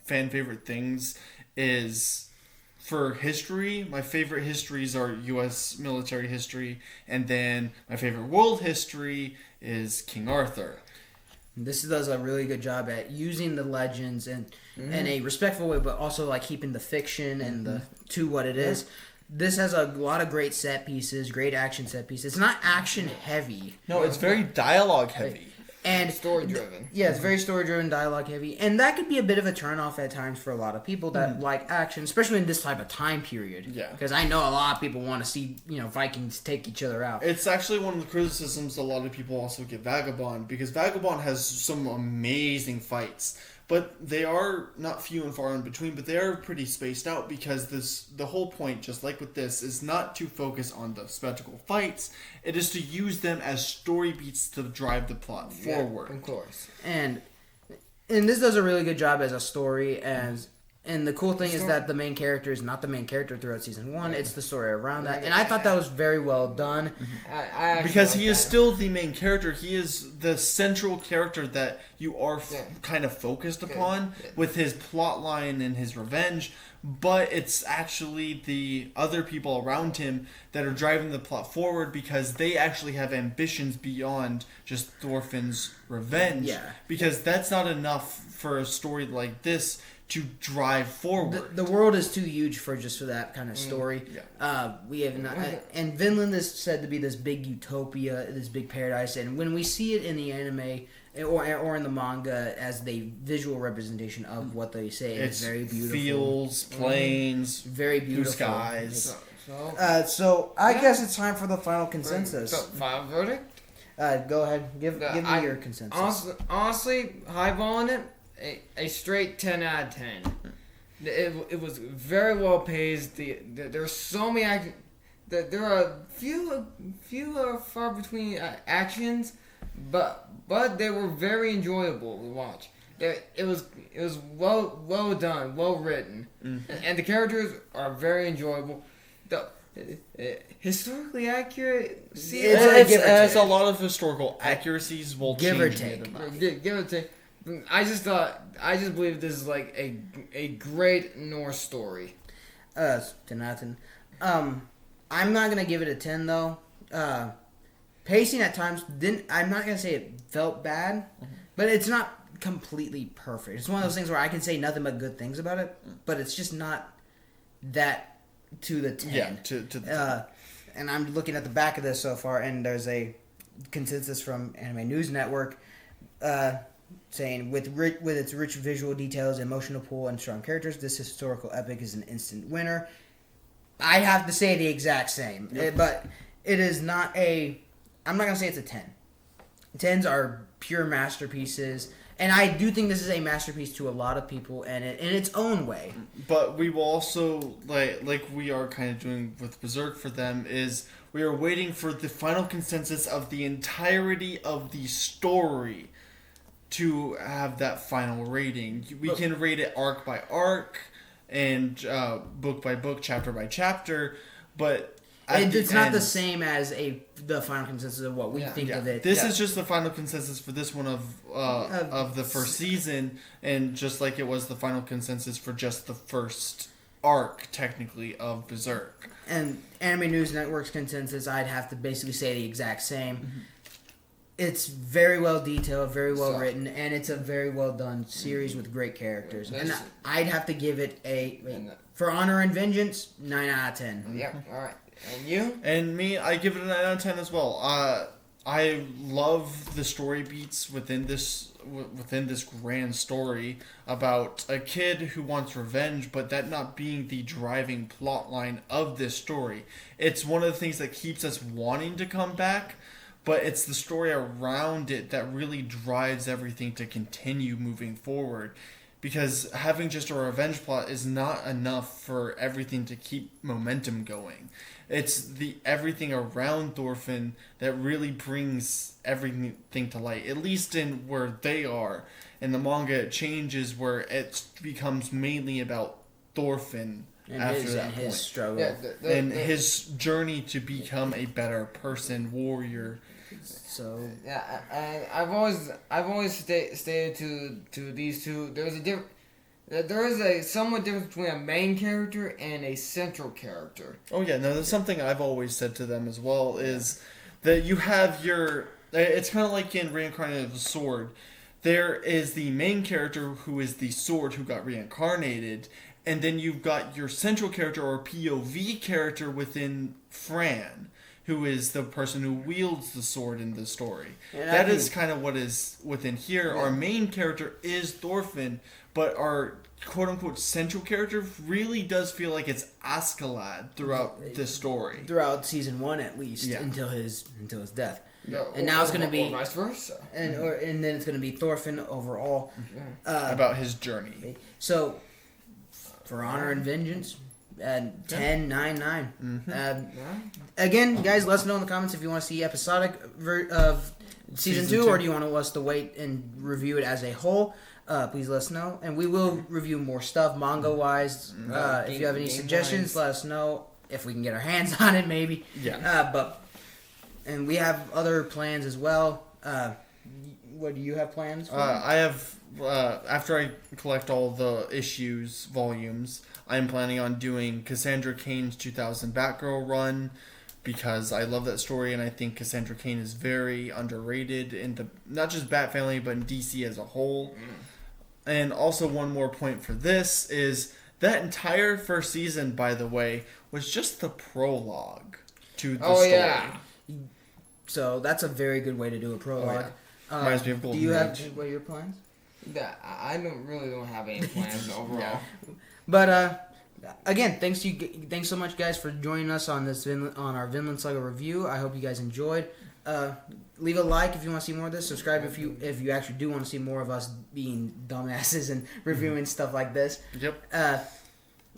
fan favorite things is for history. My favorite histories are U.S. military history, and then my favorite world history is King Arthur. This does a really good job at using the legends and in a respectful way, but also like keeping the fiction and to what it is. This has a lot of great set pieces, great action set pieces. It's not action heavy. No, it's very dialogue heavy. And story driven. Yeah, it's very story driven, dialogue heavy. And that could be a bit of a turn off at times for a lot of people that like action, especially in this type of time period. Yeah. Because I know a lot of people want to see, Vikings take each other out. It's actually one of the criticisms a lot of people also give Vagabond, because Vagabond has some amazing fights. But they are not few and far in between, but they are pretty spaced out, because the whole point, just like with this, is not to focus on the spectacle fights. It is to use them as story beats to drive the plot forward. Of course. And this does a really good job as a story, and the cool thing is that the main character is not the main character throughout season 1. It's the story around that. And I thought that was very well done. Because he is still the main character. He is the central character that you are kind of focused upon with his plot line and his revenge. But it's actually the other people around him that are driving the plot forward, because they actually have ambitions beyond just Thorfinn's revenge. Yeah. Because that's not enough for a story like this to drive forward. The world is too huge for that kind of story. We have not, and Vinland is said to be this big utopia, this big paradise, and when we see it in the anime or in the manga as the visual representation of what they say, it's very beautiful. Fields, plains, very beautiful skies. So I guess it's time for the final consensus. So, final verdict? Go ahead, give me your consensus. Honestly, highballing it. A straight 10 out of 10. It was very well paced. There are so many there are few far between actions, but they were very enjoyable to watch. It was well done, well written, and the characters are very enjoyable. Historically accurate. It's a lot of historical accuracies. Will give or change take. Give or take. I just believe this is like a great Norse story. 10 out of 10. I'm not gonna give it a 10 though. Pacing at times I'm not gonna say it felt bad, but it's not completely perfect. It's one of those things where I can say nothing but good things about it, but it's just not that to the 10. Yeah, to the 10. And I'm looking at the back of this so far, and there's a consensus from Anime News Network. saying with its rich visual details, emotional pull, and strong characters, this historical epic is an instant winner. I have to say the exact same, but it is not a. I'm not gonna say it's a 10. 10s are pure masterpieces, and I do think this is a masterpiece to a lot of people, and in its own way. But we will also like we are kind of doing with Berserk for them is we are waiting for the final consensus of the entirety of the story to have that final rating. We can rate it arc by arc and book by book, chapter by chapter, but it's not the same as the final consensus of what we think of it. This is just the final consensus for this one of the first season, and just like it was the final consensus for just the first arc, technically, of Berserk. And Anime News Network's consensus, I'd have to basically say the exact same. Mm-hmm. It's very well detailed, very well written, and it's a very well done series with great characters. And I'd have to give it for Honor and Vengeance, 9 out of 10. Yep, alright. And you? And me, I give it a 9 out of 10 as well. I love the story beats within this grand story about a kid who wants revenge, but that not being the driving plot line of this story. It's one of the things that keeps us wanting to come back, but it's the story around it that really drives everything to continue moving forward. Because having just a revenge plot is not enough for everything to keep momentum going. It's the everything around Thorfinn that really brings everything to light. At least in where they are. In the manga, it changes where it becomes mainly about Thorfinn and after that point. His struggle. And his journey to become a better person, warrior. So I've always stated to these two. There is a somewhat difference between a main character and a central character. Oh yeah, no, that's something I've always said to them as well. Is that you have your. It's kind of like in Reincarnated of the Sword. There is the main character who is the sword who got reincarnated, and then you've got your central character or POV character within Fran, who is the person who wields the sword in the story. That is kind of what is within here. Yeah. Our main character is Thorfinn, but our quote-unquote central character really does feel like it's Askeladd throughout this story. Throughout season 1 at least, until his death. Yeah, and now it's going to be... Or vice versa. And then it's going to be Thorfinn overall. About his journey. So, for Honor and Vengeance... 10, 9, 9. Mm-hmm. Again, guys, let us know in the comments if you want to see episodic of season 2, or do you want us to wait and review it as a whole. Please let us know, and we will review more stuff manga wise. If you have any suggestions, let us know. If we can get our hands on it, maybe. And we have other plans as well. What do you have plans for? I have after I collect all the volumes, I'm planning on doing Cassandra Cain's 2000 Batgirl run, because I love that story, and I think Cassandra Cain is very underrated in the not just Bat family, but in DC as a whole. And also one more point for this is that entire first season, by the way, was just the prologue to the story. Yeah. So that's a very good way to do a prologue. Reminds me of Golden Age. What are your plans? I don't have any plans overall. But again, thanks so much, guys, for joining us on our Vinland Saga review. I hope you guys enjoyed. Leave a like if you want to see more of this. Subscribe if you actually do want to see more of us being dumbasses and reviewing stuff like this. Yep.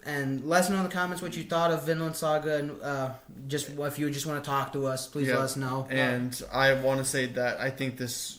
And let us know in the comments what you thought of Vinland Saga, and just if you just want to talk to us, please let us know. And I want to say that I think this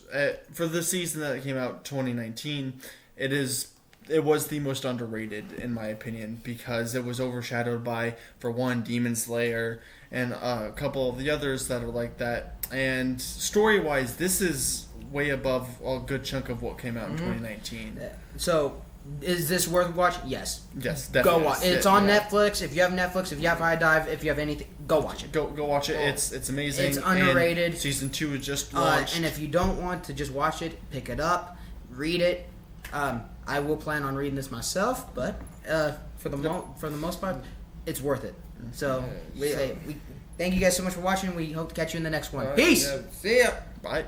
for the season that came out 2019, it was the most underrated in my opinion, because it was overshadowed by, for one, Demon Slayer and a couple of the others that are like that. And story-wise, this is way above a good chunk of what came out in 2019. So, is this worth watching? Yes. Yes, definitely. Go watch it. It's on Netflix. If you have Netflix, if you have iDive, if you have anything, go watch it. Go watch it. It's amazing. It's underrated. And season 2 is just launched. And if you don't want to just watch it, pick it up, read it. I will plan on reading this myself, but for the most part, it's worth it. So we thank you guys so much for watching. We hope to catch you in the next one. Peace. See ya. Bye.